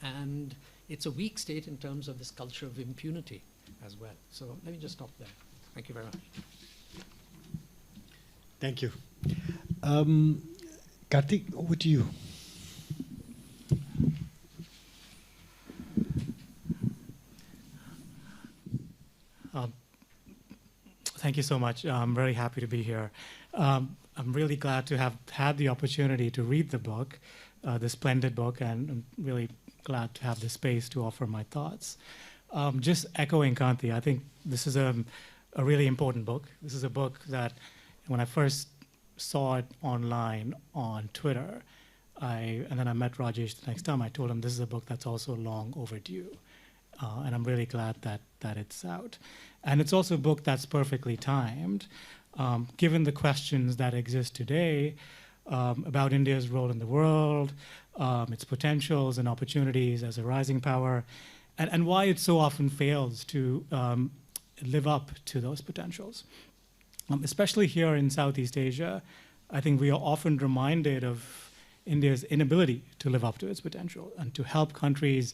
And it's a weak state in terms of this culture of impunity as well. So let me just stop there. Thank you very much. Thank you. Karthik, over to you. Thank you so much. I'm very happy to be here. I'm really glad to have had the opportunity to read the book, the splendid book, and I'm really glad to have the space to offer my thoughts. Just echoing Kanti, I think this is a really important book. This is a book that when I first saw it online on Twitter, and then I met Rajesh the next time, I told him this is a book that's also long overdue. And I'm really glad that it's out. And it's also a book that's perfectly timed, given the questions that exist today about India's role in the world, its potentials and opportunities as a rising power, and why it so often fails to live up to those potentials. Especially here in Southeast Asia, I think we are often reminded of India's inability to live up to its potential and to help countries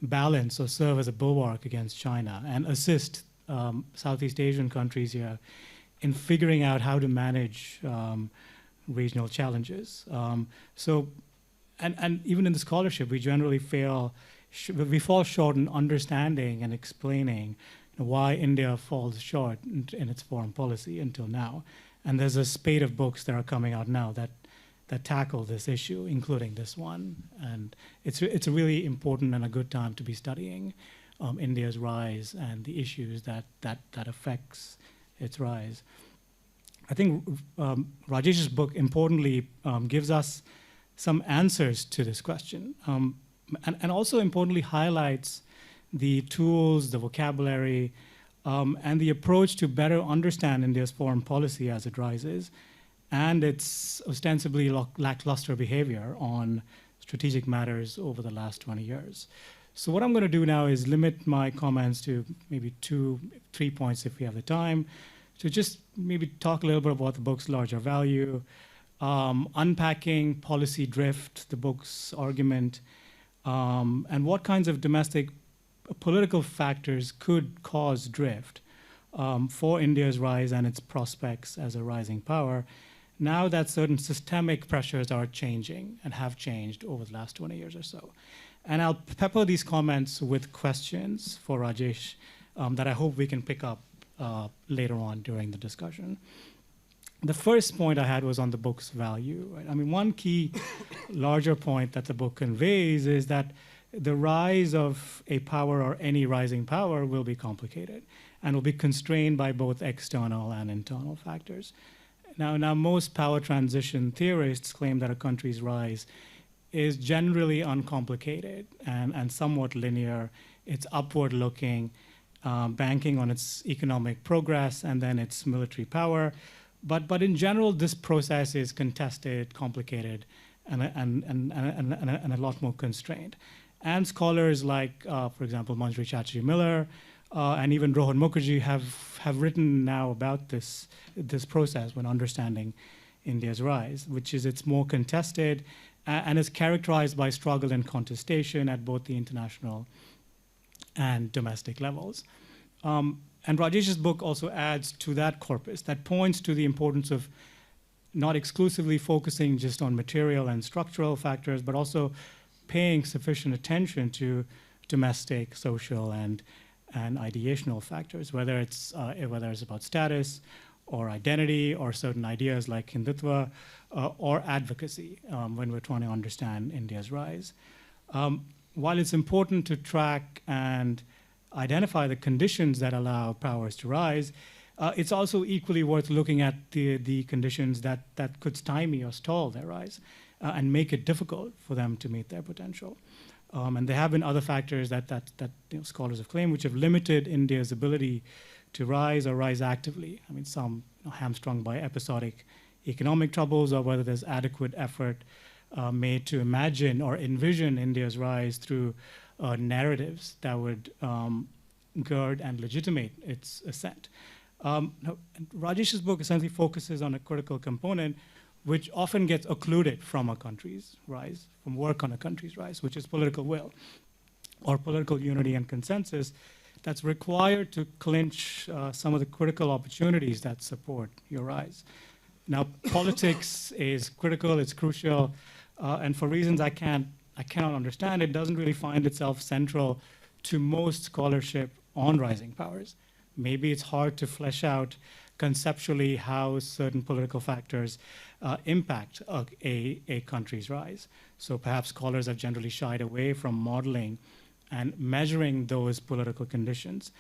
balance or serve as a bulwark against China and assist Southeast Asian countries here in figuring out how to manage regional challenges. And even in the scholarship, we generally fall short in understanding and explaining why India falls short in its foreign policy until now. And there's a spate of books that are coming out now that tackle this issue, including this one. And it's a really important and a good time to be studying India's rise and the issues that affects its rise. I think Rajesh's book importantly gives us some answers to this question, and also importantly highlights the tools, the vocabulary, and the approach to better understand India's foreign policy as it rises, and its ostensibly lackluster behavior on strategic matters over the last 20 years. So what I'm going to do now is limit my comments to maybe 2-3 points if we have the time, to just maybe talk a little bit about the book's larger value, unpacking policy drift, the book's argument, and what kinds of domestic political factors could cause drift for India's rise and its prospects as a rising power, now that certain systemic pressures are changing and have changed over the last 20 years or so. And I'll pepper these comments with questions for Rajesh that I hope we can pick up later on during the discussion. The first point I had was on the book's value. Right? I mean, one key larger point that the book conveys is that the rise of a power or any rising power will be complicated and will be constrained by both external and internal factors. Now most power transition theorists claim that a country's rise is generally uncomplicated and somewhat linear. It's upward looking, banking on its economic progress and then its military power. But in general, this process is contested, complicated, and a lot more constrained. And scholars like, for example, Manjri Chatterjee Miller and even Rohan Mukherjee have written now about this process when understanding India's rise, which is it's more contested and is characterized by struggle and contestation at both the international and domestic levels. And Rajesh's book also adds to that corpus that points to the importance of not exclusively focusing just on material and structural factors, but also paying sufficient attention to domestic, social, and ideational factors, whether it's about status or identity or certain ideas like Hindutva or advocacy when we're trying to understand India's rise. While it's important to track and identify the conditions that allow powers to rise, it's also equally worth looking at the conditions that could stymie or stall their rise and make it difficult for them to meet their potential. And there have been other factors that scholars have claimed which have limited India's ability to rise or rise actively. I mean, some hamstrung by episodic economic troubles, or whether there's adequate effort made to imagine or envision India's rise through narratives that would gird and legitimate its ascent. Rajesh's book essentially focuses on a critical component which often gets occluded from a country's rise, from work on a country's rise, which is political will or political unity and consensus that's required to clinch some of the critical opportunities that support your rise. Now, politics is critical, it's crucial, and for reasons I cannot understand, it doesn't really find itself central to most scholarship on rising powers. Maybe it's hard to flesh out conceptually how certain political factors impact a country's rise. So perhaps scholars have generally shied away from modeling and measuring those political conditions.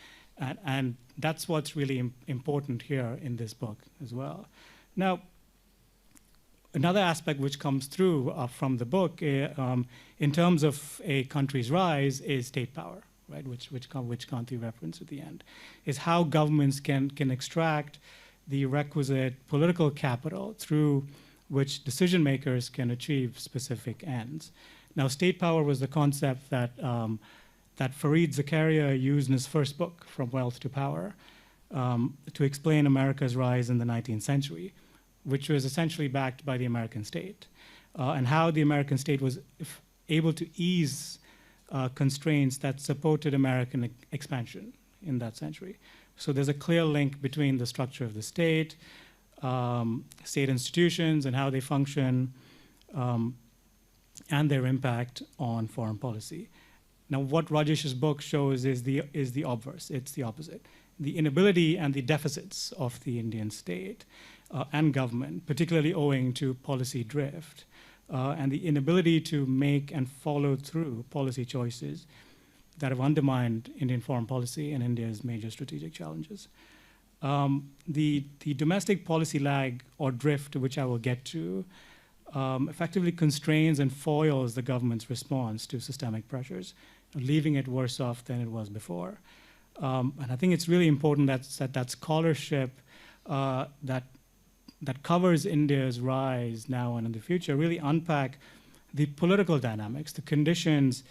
And that's what's really important here in this book as well. Now, another aspect which comes through from the book in terms of a country's rise is state power, right? Which Kanti referenced at the end, is how governments can extract the requisite political capital through which decision makers can achieve specific ends. Now, state power was the concept that Fareed Zakaria used in his first book, From Wealth to Power, to explain America's rise in the 19th century, which was essentially backed by the American state, and how the American state was able to ease constraints that supported American expansion in that century. So there's a clear link between the structure of the state, state institutions and how they function, and their impact on foreign policy. Now, what Rajesh's book shows is the obverse. It's the opposite. The inability and the deficits of the Indian state and government, particularly owing to policy drift, and the inability to make and follow through policy choices that have undermined Indian foreign policy and India's major strategic challenges. The domestic policy lag or drift, which I will get to, effectively constrains and foils the government's response to systemic pressures, leaving it worse off than it was before. And I think it's really important that scholarship that covers India's rise now and in the future really unpack the political dynamics, the conditions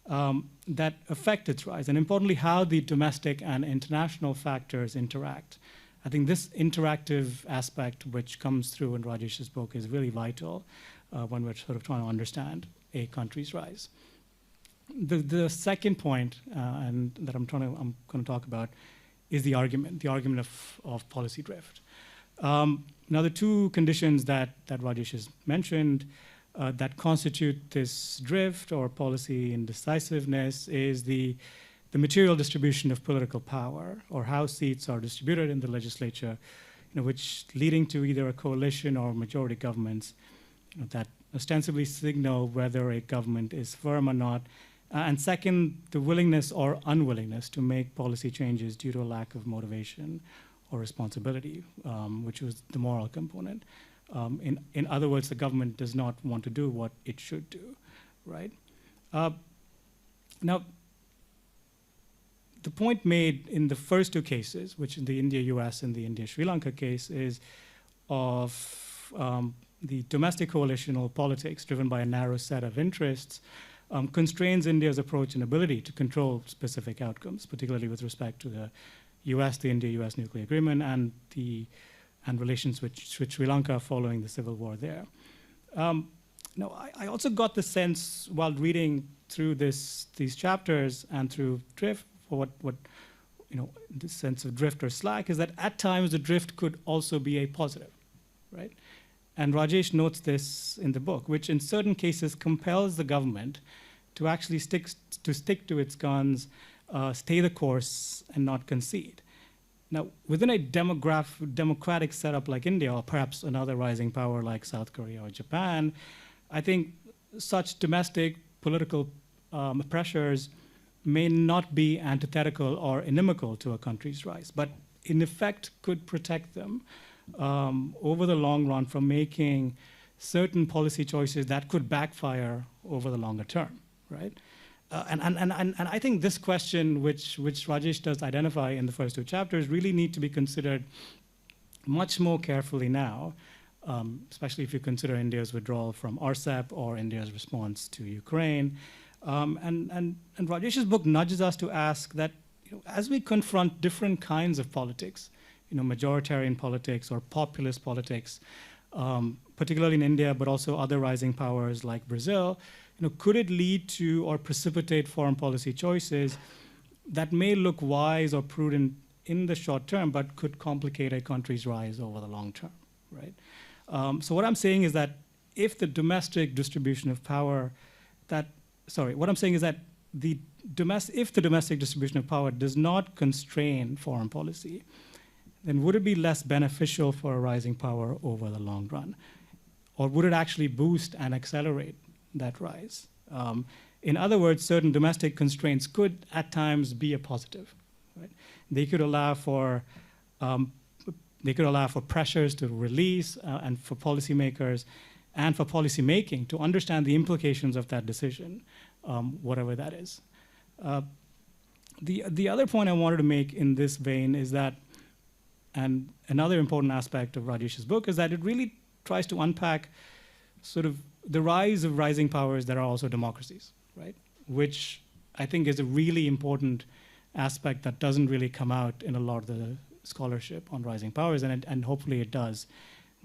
that affect its rise, and importantly, how the domestic and international factors interact. I think this interactive aspect, which comes through in Rajesh's book, is really vital when we're sort of trying to understand a country's rise. The second point, and that I'm going to talk about, is the argument of policy drift. Now, the two conditions that Rajesh has mentioned that constitute this drift or policy indecisiveness is the material distribution of political power, or how seats are distributed in the legislature, which leading to either a coalition or majority governments that ostensibly signal whether a government is firm or not. And second, the willingness or unwillingness to make policy changes due to a lack of motivation or responsibility, which was the moral component. In other words, the government does not want to do what it should do, right? Now, the point made in the first two cases, which in the India-US and the India-Sri Lanka case, is of the domestic coalitional politics driven by a narrow set of interests constrains India's approach and ability to control specific outcomes, particularly with respect to the U.S., the India-U.S. nuclear agreement, and relations with Sri Lanka following the civil war there. I also got the sense while reading through these chapters and through Drift, for what this sense of drift or slack, is that at times the drift could also be a positive, right? And Rajesh notes this in the book, which in certain cases compels the government to actually stick to its guns, stay the course, and not concede. Now, within a democratic setup like India, or perhaps another rising power like South Korea or Japan, I think such domestic political pressures may not be antithetical or inimical to a country's rise, but in effect could protect them over the long run from making certain policy choices that could backfire over the longer term, right? And I think this question, which Rajesh does identify in the first two chapters, really need to be considered much more carefully now, especially if you consider India's withdrawal from RCEP or India's response to Ukraine. And Rajesh's book nudges us to ask that, as we confront different kinds of politics, majoritarian politics or populist politics, particularly in India, but also other rising powers like Brazil, could it lead to or precipitate foreign policy choices that may look wise or prudent in the short term, but could complicate a country's rise over the long term, right? So what I'm saying is that if the domestic distribution of power what I'm saying is that if the domestic distribution of power does not constrain foreign policy, then would it be less beneficial for a rising power over the long run? Or would it actually boost and accelerate that rise? In other words, certain domestic constraints could at times be a positive, right? They could allow for pressures to release and for policymakers and for policymaking to understand the implications of that decision, whatever that is. The other point I wanted to make in this vein is that, and another important aspect of Rajesh's book is that it really tries to unpack sort of the rise of rising powers that are also democracies, right? Which I think is a really important aspect that doesn't really come out in a lot of the scholarship on rising powers, and hopefully it does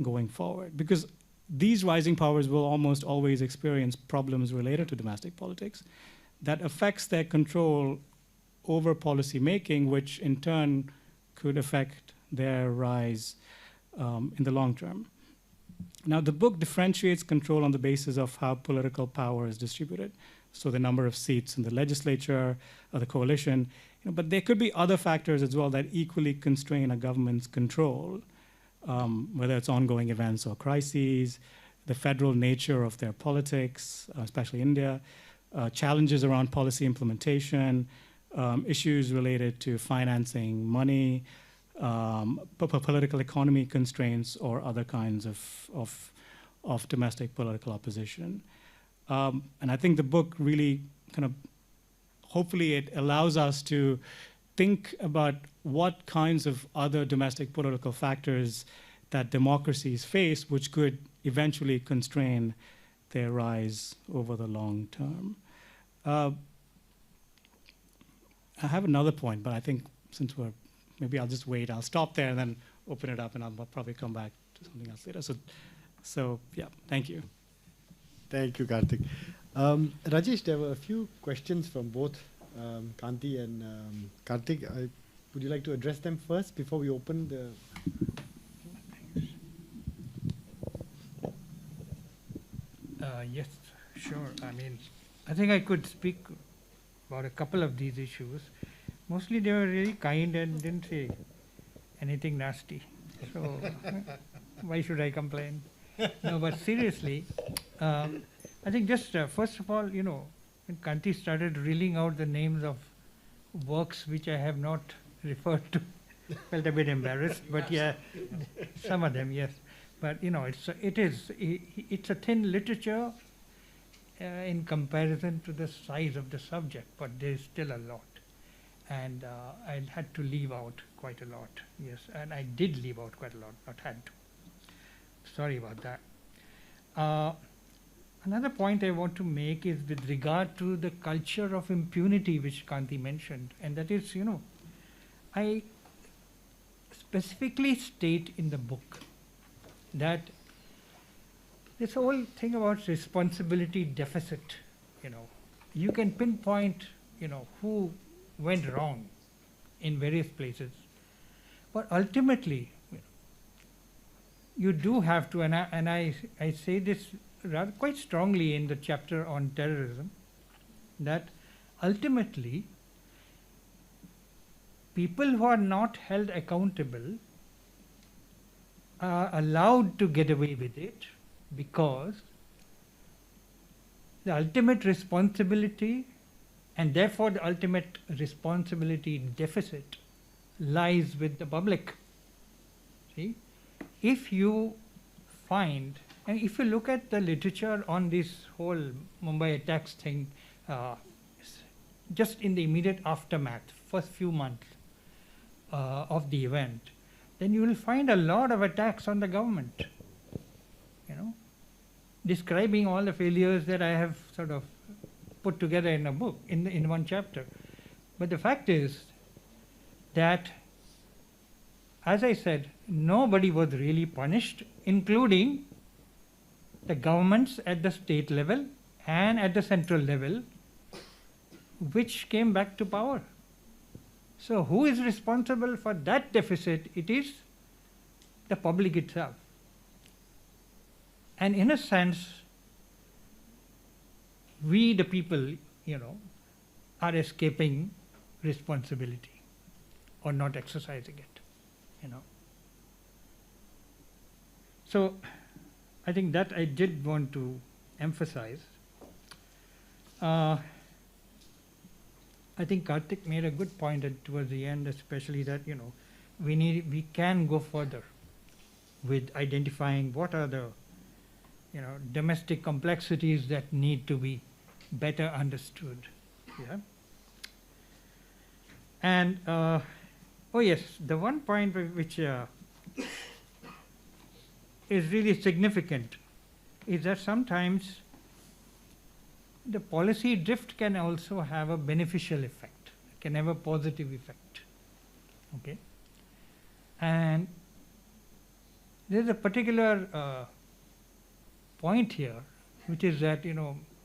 going forward. Because these rising powers will almost always experience problems related to domestic politics that affects their control over policy making, which in turn could affect their rise in the long term. Now, the book differentiates control on the basis of how political power is distributed, so the number of seats in the legislature or the coalition, but there could be other factors as well that equally constrain a government's control, whether it's ongoing events or crises, the federal nature of their politics, especially India, challenges around policy implementation, issues related to financing money, political economy constraints, or other kinds of domestic political opposition. And I think the book really hopefully it allows us to think about what kinds of other domestic political factors that democracies face, which could eventually constrain their rise over the long term. I have another point, but I think since maybe I'll just wait. I'll stop there and then open it up, and I'll probably come back to something else later. So yeah, thank you. Thank you, Karthik. Rajesh, there were a few questions from both Kanti and Karthik. Would you like to address them first before we open the... Yes, sure. I think I could speak about a couple of these issues. Mostly they were really kind and didn't say anything nasty. So why should I complain? No, but seriously, I think just first of all, when Kanti started reeling out the names of works which I have not referred to, felt a bit embarrassed, but yeah, some of them, yes. But it's a thin literature in comparison to the size of the subject, but there's still a lot. And I had to leave out quite a lot, yes. And I did leave out quite a lot, not had to. Sorry about that. Another point I want to make is with regard to the culture of impunity which Kanti mentioned, and that is, I specifically state in the book that this whole thing about responsibility deficit, you can pinpoint, who went wrong in various places, but ultimately, you do have to, and I say this rather quite strongly in the chapter on terrorism, that ultimately people who are not held accountable are allowed to get away with it because the ultimate responsibility and therefore the ultimate responsibility deficit lies with the public. See, if you find, and if you look at the literature on this whole Mumbai attacks thing, just in the immediate aftermath, first few months of the event, then you will find a lot of attacks on the government, describing all the failures that I have sort of put together in a book, in one chapter. But the fact is that, as I said, nobody was really punished, including the governments at the state level and at the central level, which came back to power. So who is responsible for that deficit? It is the public itself. And in a sense, we the people, are escaping responsibility or not exercising it, So I think that I did want to emphasize. I think Karthik made a good point towards the end, especially that we can go further with identifying what are the domestic complexities that need to be better understood. Yeah. And oh yes, the one point which is really significant is that sometimes the policy drift can also have a beneficial effect, can have a positive effect. Okay, and there's a particular point here, which is that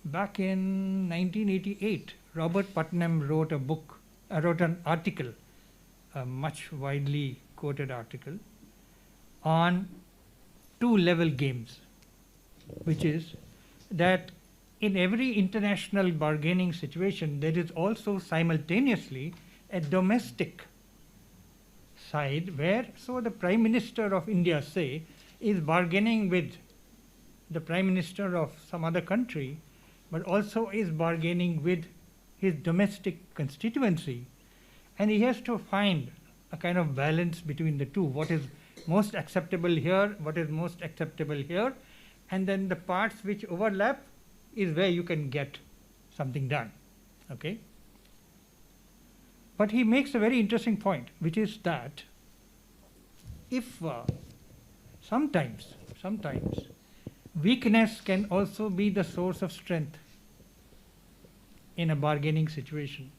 back in 1988, Robert Putnam wrote an article, a much widely quoted article, on two-level games, which is that in every international bargaining situation, there is also simultaneously a domestic side where, so the Prime Minister of India, say, is bargaining with the Prime Minister of some other country, but also is bargaining with his domestic constituency, and he has to find a kind of balance between the two, what is most acceptable here, what is most acceptable here, and then the parts which overlap is where you can get something done. Okay? But he makes a very interesting point, which is that if sometimes weakness can also be the source of strength in a bargaining situation.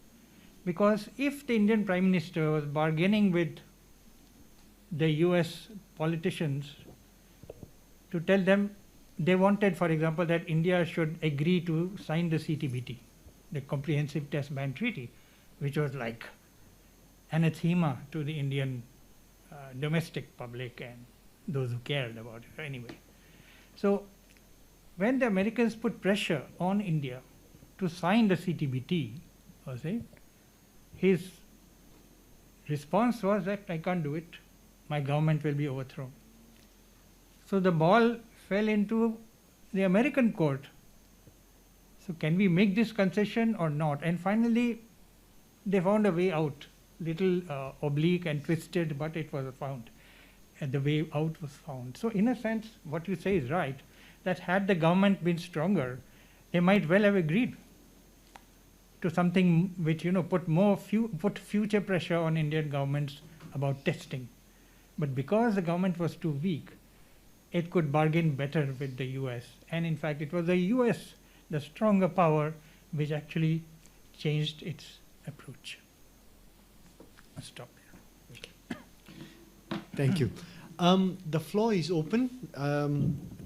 Because if the Indian Prime Minister was bargaining with the US politicians to tell them they wanted, for example, that India should agree to sign the CTBT, the Comprehensive Test Ban Treaty, which was like anathema to the Indian domestic public and those who cared about it anyway. So when the Americans put pressure on India to sign the CTBT, his response was that I can't do it, my government will be overthrown. So the ball fell into the American court. So can we make this concession or not? And finally, they found a way out, little oblique and twisted, but it was found. And the way out was found. So in a sense, what you say is right, that had the government been stronger, they might well have agreed to something which put future pressure on Indian governments about testing. But because the government was too weak, it could bargain better with the US. And in fact, it was the US, the stronger power, which actually changed its approach. I'll stop there. Thank you. The floor is open.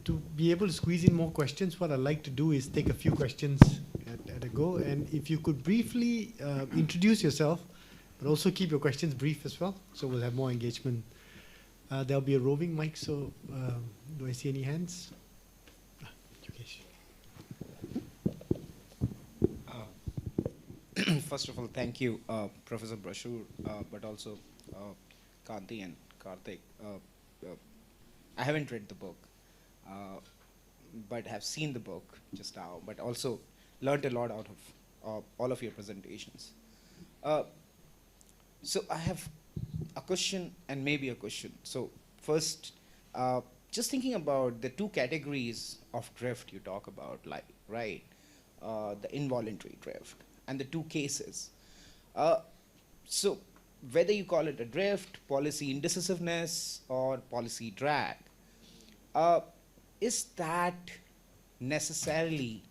To be able to squeeze in more questions, what I'd like to do is take a few questions at a go. And if you could briefly introduce yourself, but also keep your questions brief as well, so we'll have more engagement. There'll be a roving mic, so do I see any hands? Yogesh. First of all, thank you, Professor Basrur, but also Kanti and Karthik. I haven't read the book, but have seen the book just now, but also learned a lot out of all of your presentations. So I have a question and maybe a question. So first, just thinking about the two categories of drift you talk about, like, right, the involuntary drift and the two cases. So whether you call it a drift, policy indecisiveness, or policy drag, is that necessarily,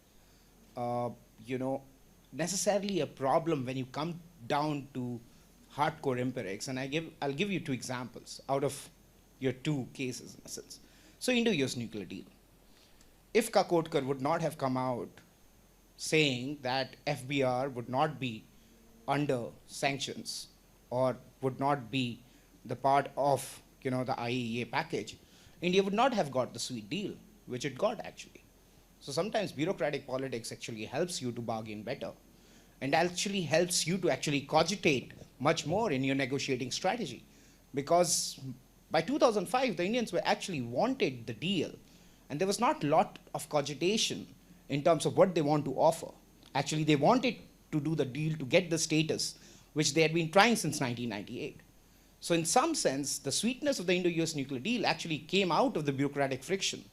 necessarily a problem when you come down to hardcore empirics? And I'll give you two examples out of your two cases in a sense. So Indo-US nuclear deal. If Kakotkar would not have come out saying that FBR would not be under sanctions or would not be the part of the IAEA package, India would not have got the sweet deal, which it got actually. So sometimes bureaucratic politics actually helps you to bargain better and actually helps you to actually cogitate much more in your negotiating strategy. Because by 2005, the Indians were actually wanted the deal, and there was not a lot of cogitation in terms of what they want to offer. Actually, they wanted to do the deal to get the status, which they had been trying since 1998. So in some sense, the sweetness of the Indo-US nuclear deal actually came out of the bureaucratic friction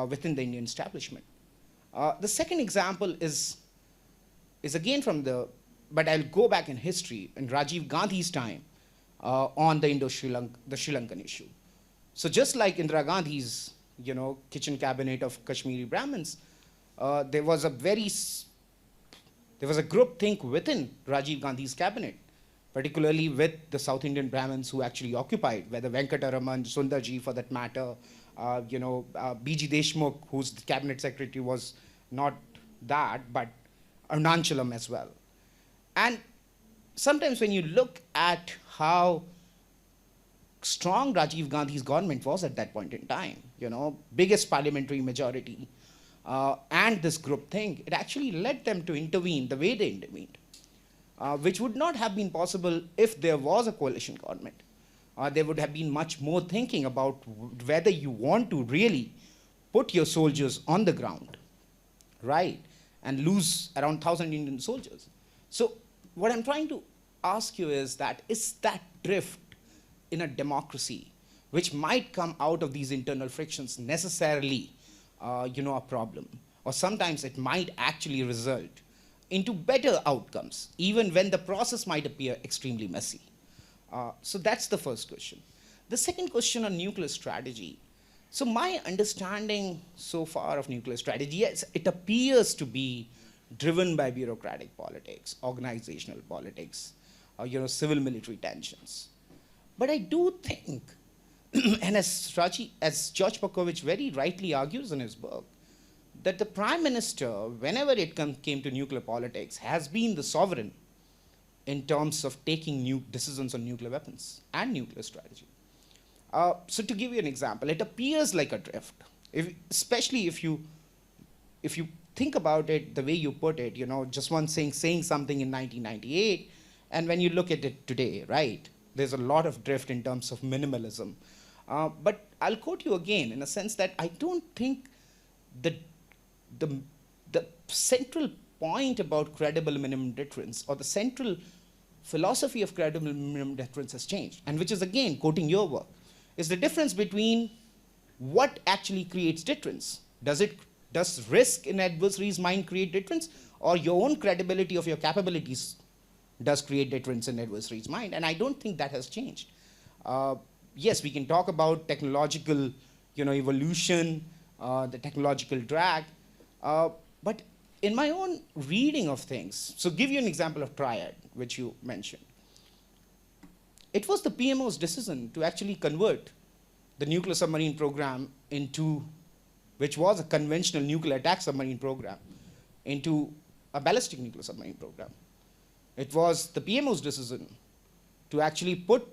within the Indian establishment. The second example is again from but I'll go back in history, in Rajiv Gandhi's time, on the Sri Lankan issue. So just like Indira Gandhi's, kitchen cabinet of Kashmiri Brahmins, there was a group think within Rajiv Gandhi's cabinet, particularly with the South Indian Brahmins who actually occupied, whether Venkataraman, Sundarji for that matter, B.G. Deshmukh, whose cabinet secretary was not that, but Arunanchalam as well. And sometimes when you look at how strong Rajiv Gandhi's government was at that point in time, biggest parliamentary majority, and this group thing, it actually led them to intervene the way they intervened, which would not have been possible if there was a coalition government. There would have been much more thinking about whether you want to really put your soldiers on the ground, right, and lose around 1,000 Indian soldiers. So what I'm trying to ask you is that drift in a democracy, which might come out of these internal frictions, necessarily a problem? Or sometimes it might actually result into better outcomes, even when the process might appear extremely messy. So that's the first question. The second question on nuclear strategy. So my understanding so far of nuclear strategy, yes, it appears to be driven by bureaucratic politics, organizational politics, civil military tensions. But I do think, and as George Pakovich very rightly argues in his book, that the prime minister, whenever it came to nuclear politics, has been the sovereign in terms of taking new decisions on nuclear weapons and nuclear strategy. So to give you an example, it appears like a drift, especially if you think about it the way you put it, just one saying something in 1998, and when you look at it today, right, there's a lot of drift in terms of minimalism. But I'll quote you again in a sense that I don't think the central point about credible minimum deterrence, or the central philosophy of credible minimum deterrence, has changed, and which is, again, quoting your work, is the difference between what actually creates deterrence. Does risk in adversary's mind create deterrence, or your own credibility of your capabilities does create deterrence in adversary's mind? And I don't think that has changed. Yes, we can talk about technological evolution, the technological drag. But in my own reading of things, so give you an example of Triad, which you mentioned. It was the PMO's decision to actually convert the nuclear submarine program into, which was a conventional nuclear attack submarine program, into a ballistic nuclear submarine program. It was the PMO's decision to actually put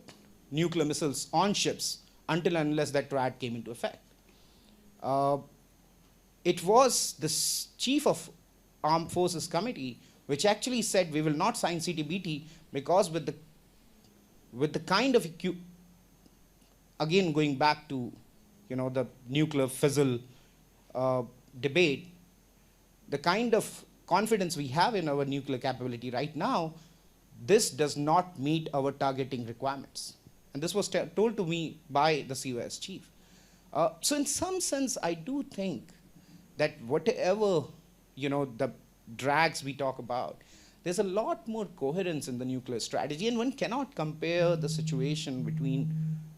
nuclear missiles on ships until and unless that Triad came into effect. It was the Chief of Armed Forces Committee which actually said we will not sign CTBT because with the kind of, again going back to the nuclear fizzle debate, the kind of confidence we have in our nuclear capability right now, this does not meet our targeting requirements. And this was told to me by the COS chief. So in some sense, I do think that whatever the drags we talk about, there's a lot more coherence in the nuclear strategy, and one cannot compare the situation between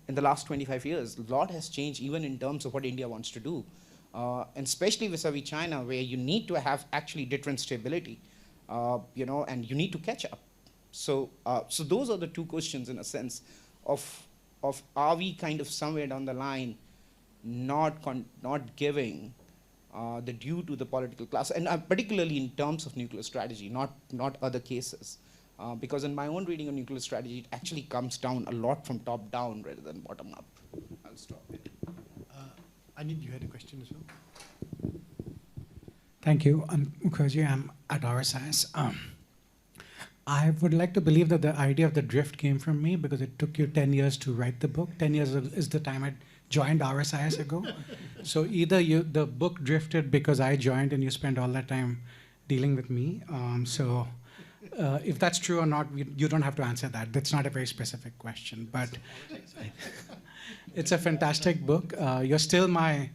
in the last 25 years. A lot has changed even in terms of what India wants to do, and especially vis-a-vis China, where you need to have actually deterrent stability, and you need to catch up. So those are the two questions in a sense of are we kind of somewhere down the line not giving the due to the political class, and particularly in terms of nuclear strategy, not other cases. Because in my own reading of nuclear strategy, it actually comes down a lot from top down rather than bottom up. I'll stop there. Anid, you had a question as well? Thank you. Mukherjee, I'm at ISAS. I would like to believe that the idea of the drift came from me because it took you 10 years to write the book. 10 years is the time I joined RSIS ago. So either the book drifted because I joined and you spent all that time dealing with me. If that's true or not, you don't have to answer that. That's not a very specific question, but it's a fantastic book. You're still my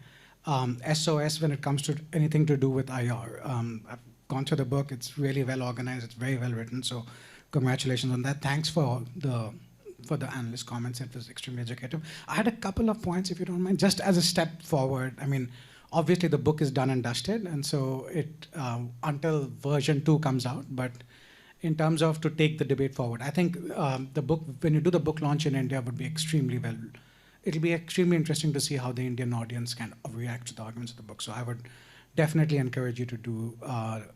SOS when it comes to anything to do with IR. I've gone through the book. It's really well organized. It's very well written. So congratulations on that. Thanks for the analyst comments. It was extremely educative. I had a couple of points, if you don't mind, just as a step forward. I mean, obviously the book is done and dusted, and so it until version 2 comes out. But in terms of to take the debate forward, I think the book, when you do the book launch in India, would be extremely well. It'll be extremely interesting to see how the Indian audience can react to the arguments of the book. So I would definitely encourage you to do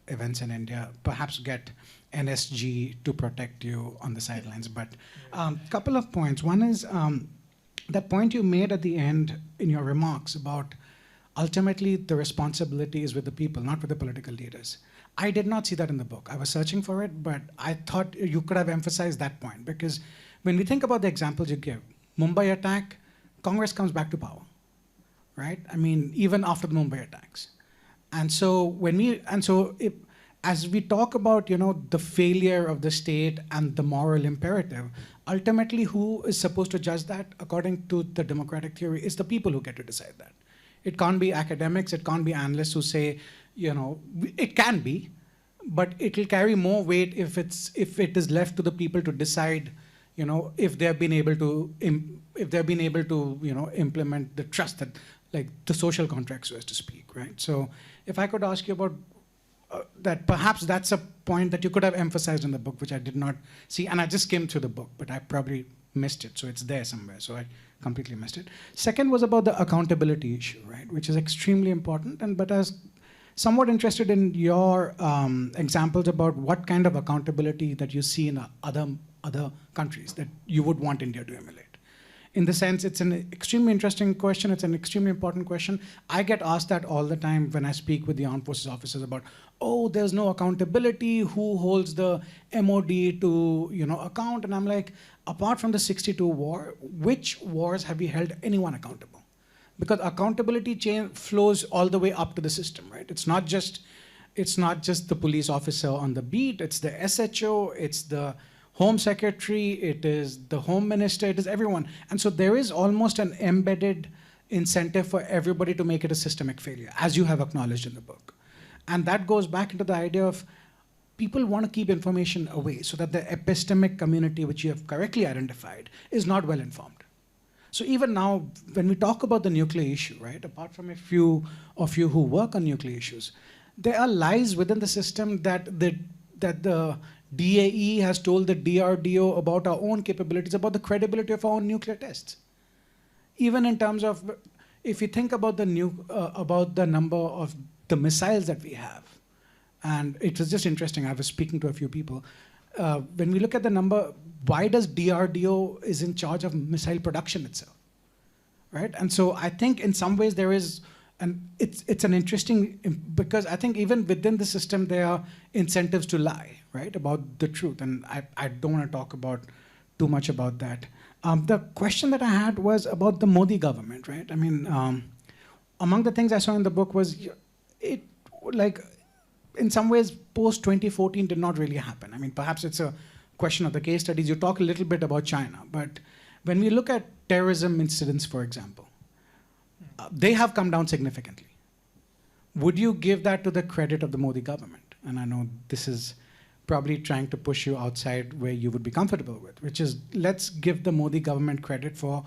events in India, perhaps get NSG to protect you on the sidelines. But a couple of points. One is that point you made at the end in your remarks about ultimately the responsibility is with the people, not with the political leaders. I did not see that in the book. I was searching for it, but I thought you could have emphasized that point, because when we think about the examples you give, Mumbai attack, Congress comes back to power, right? I mean, even after the Mumbai attacks. And so as we talk about, the failure of the state and the moral imperative, ultimately who is supposed to judge that according to the democratic theory is the people who get to decide that. It can't be academics, it can't be analysts who say, it can be, but it will carry more weight if it is left to the people to decide, if they've been able to implement the trust that, like the social contract, so as to speak, right? So if I could ask you about that, perhaps that's a point that you could have emphasized in the book, which I did not see, and I just skimmed through the book, but I probably missed it, so it's there somewhere, so I completely missed it. Second was about the accountability issue, right, which is extremely important, but I was somewhat interested in your examples about what kind of accountability that you see in other countries that you would want India to emulate. In the sense, it's an extremely interesting question. It's an extremely important question. I get asked that all the time when I speak with the armed forces officers about, oh, there's no accountability. Who holds the MOD to account? And I'm like, apart from the '62 war, which wars have we held anyone accountable? Because accountability chain flows all the way up to the system, right? It's not just the police officer on the beat. It's the SHO. It's the Home Secretary, it is the Home Minister, it is everyone. And so there is almost an embedded incentive for everybody to make it a systemic failure, as you have acknowledged in the book. And that goes back into the idea of people want to keep information away so that the epistemic community, which you have correctly identified, is not well informed. So even now, when we talk about the nuclear issue, right, apart from a few of you who work on nuclear issues, there are lies within the system that the DAE has told the DRDO about our own capabilities, about the credibility of our own nuclear tests. Even in terms of, if you think about the number of the missiles that we have, and it was just interesting, I was speaking to a few people, when we look at the number, why does DRDO is in charge of missile production itself, right? And so I think in some ways there is, and it's an interesting, because I think even within the system there are incentives to lie, right, about the truth, and I don't want to talk about too much about that. The question that I had was about the Modi government, right? I mean, among the things I saw in the book was it, like, in some ways, post-2014 did not really happen. I mean, perhaps it's a question of the case studies. You talk a little bit about China, but when we look at terrorism incidents, for example, they have come down significantly. Would you give that to the credit of the Modi government? And I know this is probably trying to push you outside where you would be comfortable with, which is, let's give the Modi government credit for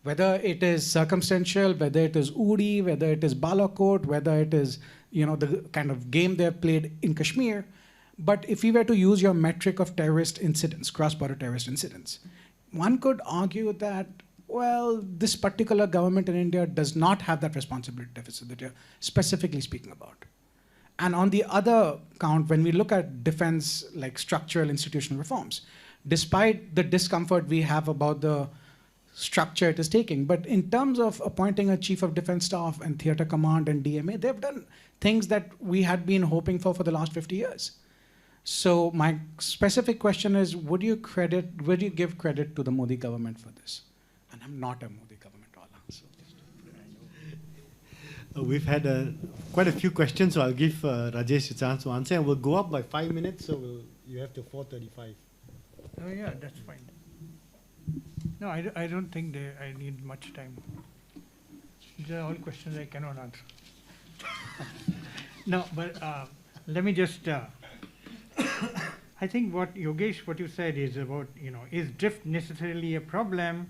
whether it is circumstantial, whether it is Uri, whether it is Balakot, whether it is, you know, the kind of game they've played in Kashmir. But if we were to use your metric of terrorist incidents, cross-border terrorist incidents, one could argue that, well, this particular government in India does not have that responsibility deficit that you're specifically speaking about. And on the other count, when we look at defense, like structural institutional reforms, despite the discomfort we have about the structure it is taking, but in terms of appointing a chief of defense staff and theater command and DMA, they've done things that we had been hoping for the last 50 years. So my specific question is, would you give credit to the Modi government for this? And I'm not a Modi government all. So We've had quite a few questions, so I'll give Rajesh a chance to answer, and we'll go up by 5 minutes, so you have to 4:35. Oh yeah, that's fine. No, I don't think I need much time. These are all questions I cannot answer. No, but let me just, I think what Yogesh, what you said is about, is drift necessarily a problem?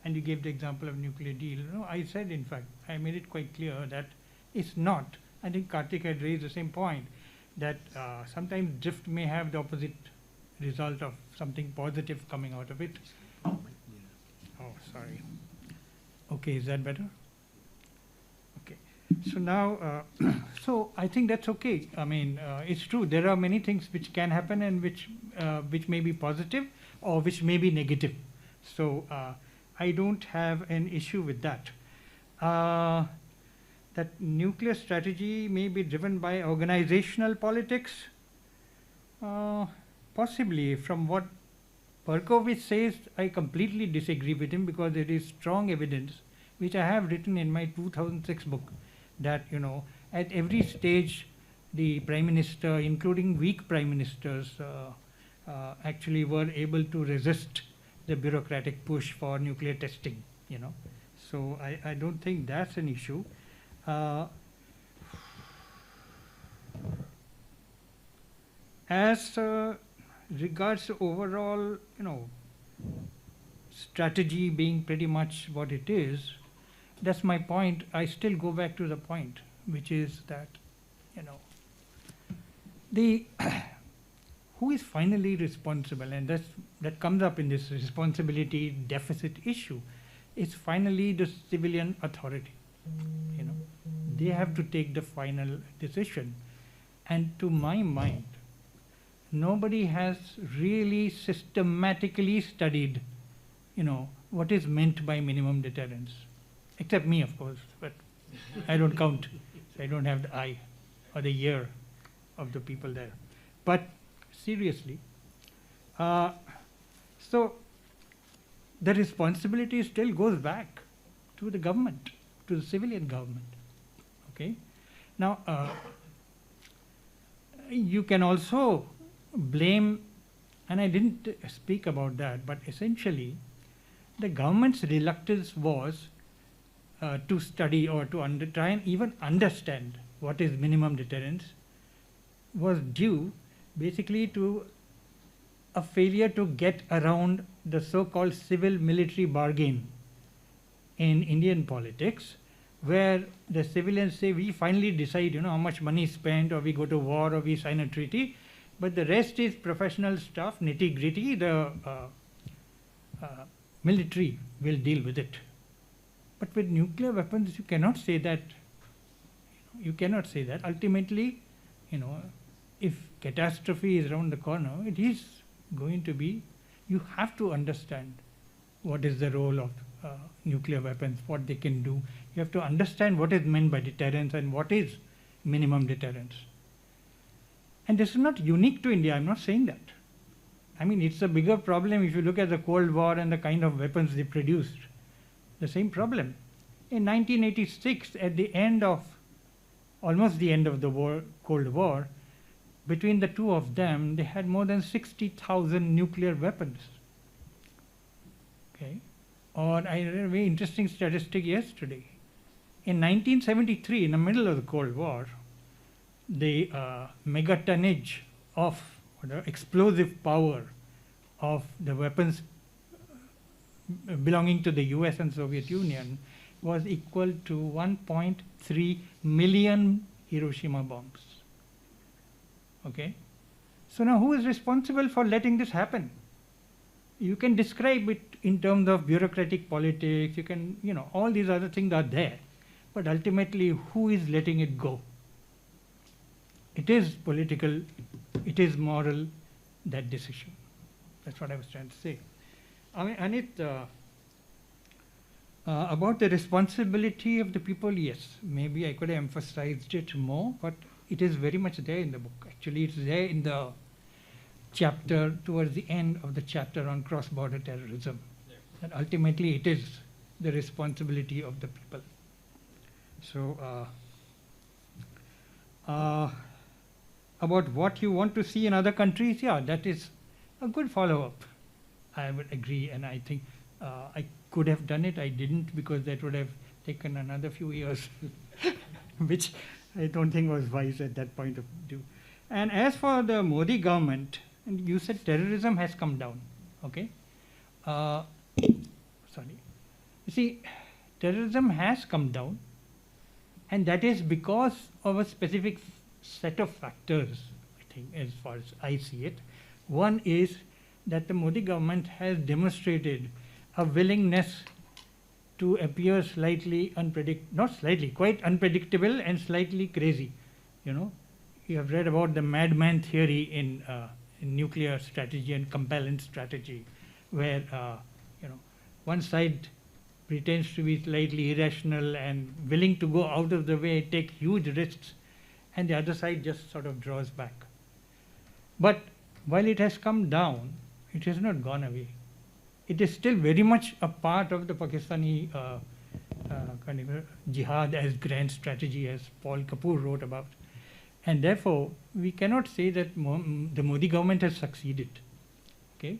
And you gave the example of nuclear deal. No, I said, in fact, I made it quite clear that it's not. I think Karthik had raised the same point, that sometimes drift may have the opposite result of something positive coming out of it. Oh, sorry. Okay, is that better? Okay. So now, so I think that's okay. I mean, it's true. There are many things which can happen and which may be positive or which may be negative. So I don't have an issue with that. That nuclear strategy may be driven by organizational politics. Possibly. From what Berkovich says, I completely disagree with him, because there is strong evidence, which I have written in my 2006 book, that at every stage the Prime Minister, including weak Prime Ministers, actually were able to resist the bureaucratic push for nuclear testing. So I don't think that's an issue. As regards to overall, strategy being pretty much what it is, that's my point. I still go back to the point, which is that, who is finally responsible, and that comes up in this responsibility deficit issue, is finally the civilian authority. They have to take the final decision. And to my mind, nobody has really systematically studied, what is meant by minimum deterrence, except me, of course, but I don't count. So I don't have the eye or the ear of the people there. But seriously, so the responsibility still goes back to the government, to the civilian government. Okay? Now, you can also blame, and I didn't speak about that, but essentially the government's reluctance was to study or to try and even understand what is minimum deterrence, was due basically to a failure to get around the so-called civil-military bargain in Indian politics, where the civilians say we finally decide, how much money is spent, or we go to war, or we sign a treaty, but the rest is professional stuff, nitty gritty. The military will deal with it. But with nuclear weapons, you cannot say that. You cannot say that. Ultimately, if catastrophe is around the corner, it is going to be. You have to understand what is the role of nuclear weapons, what they can do. You have to understand what is meant by deterrence and what is minimum deterrence. And this is not unique to India. I'm not saying that. I mean, it's a bigger problem if you look at the Cold War and the kind of weapons they produced. The same problem. In 1986, at the end of, almost the end of the Cold War, between the two of them, they had more than 60,000 nuclear weapons. Okay. Or I read a very interesting statistic yesterday. In 1973, in the middle of the Cold War, the megatonnage of the explosive power of the weapons belonging to the US and Soviet Union was equal to 1.3 million Hiroshima bombs. Okay? So now who is responsible for letting this happen? You can describe it in terms of bureaucratic politics, you can, all these other things are there. But ultimately, who is letting it go? It is political, it is moral, that decision. That's what I was trying to say. I mean, and about the responsibility of the people, yes, maybe I could have emphasized it more, but it is very much there in the book. Actually, it's there in the chapter, towards the end of the chapter on cross-border terrorism. Yeah. That ultimately it is the responsibility of the people. So, about what you want to see in other countries, yeah, that is a good follow-up. I would agree, and I think I could have done it. I didn't, because that would have taken another few years, which I don't think was wise at that point of view. And as for the Modi government, and you said terrorism has come down, okay? Sorry. You see, terrorism has come down, and that is because of a specific set of factors, I think, as far as I see it. One is that the Modi government has demonstrated a willingness to appear slightly quite unpredictable and slightly crazy. You have read about the madman theory in nuclear strategy and compellent strategy, where one side pretends to be slightly irrational and willing to go out of the way, take huge risks, and the other side just sort of draws back. But while it has come down, it has not gone away. It is still very much a part of the Pakistani kind of jihad as grand strategy, as Paul Kapoor wrote about. And therefore, we cannot say that the Modi government has succeeded. Okay?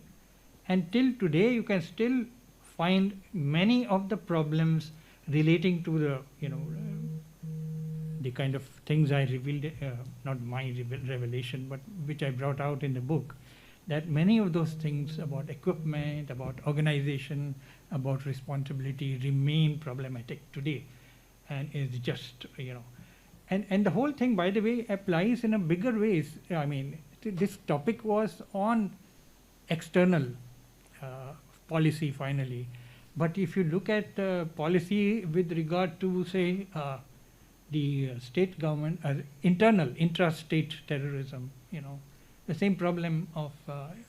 And till today, you can still find many of the problems relating to the, the kind of things I revealed, not my revelation, but which I brought out in the book, that many of those things about equipment, about organization, about responsibility remain problematic today, and is just, and the whole thing, by the way, applies in a bigger ways. I mean, this topic was on external policy finally, but if you look at policy with regard to, say, the state government, internal, intra-state terrorism, the same problem of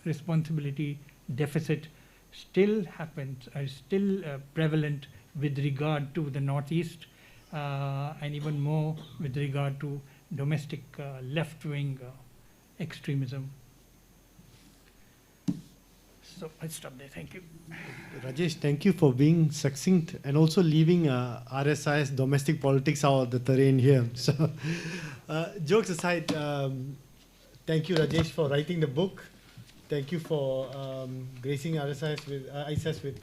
responsibility deficit still happens, are still prevalent with regard to the Northeast, and even more with regard to domestic left-wing extremism. So I'll stop there. Thank you. Rajesh, thank you for being succinct and also leaving RSI's domestic politics out of the terrain here. So, jokes aside, thank you, Rajesh, for writing the book. Thank you for gracing ISAS with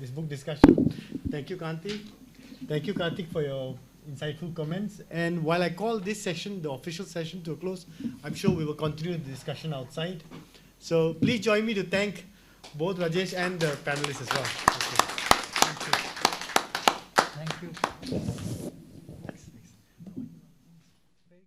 this book discussion. Thank you, Kanti. Thank you, Karthik, for your insightful comments. And while I call this session, the official session, to a close, I'm sure we will continue the discussion outside. So please join me to thank both Rajesh and the panelists as well. Thank you. Thank you. you.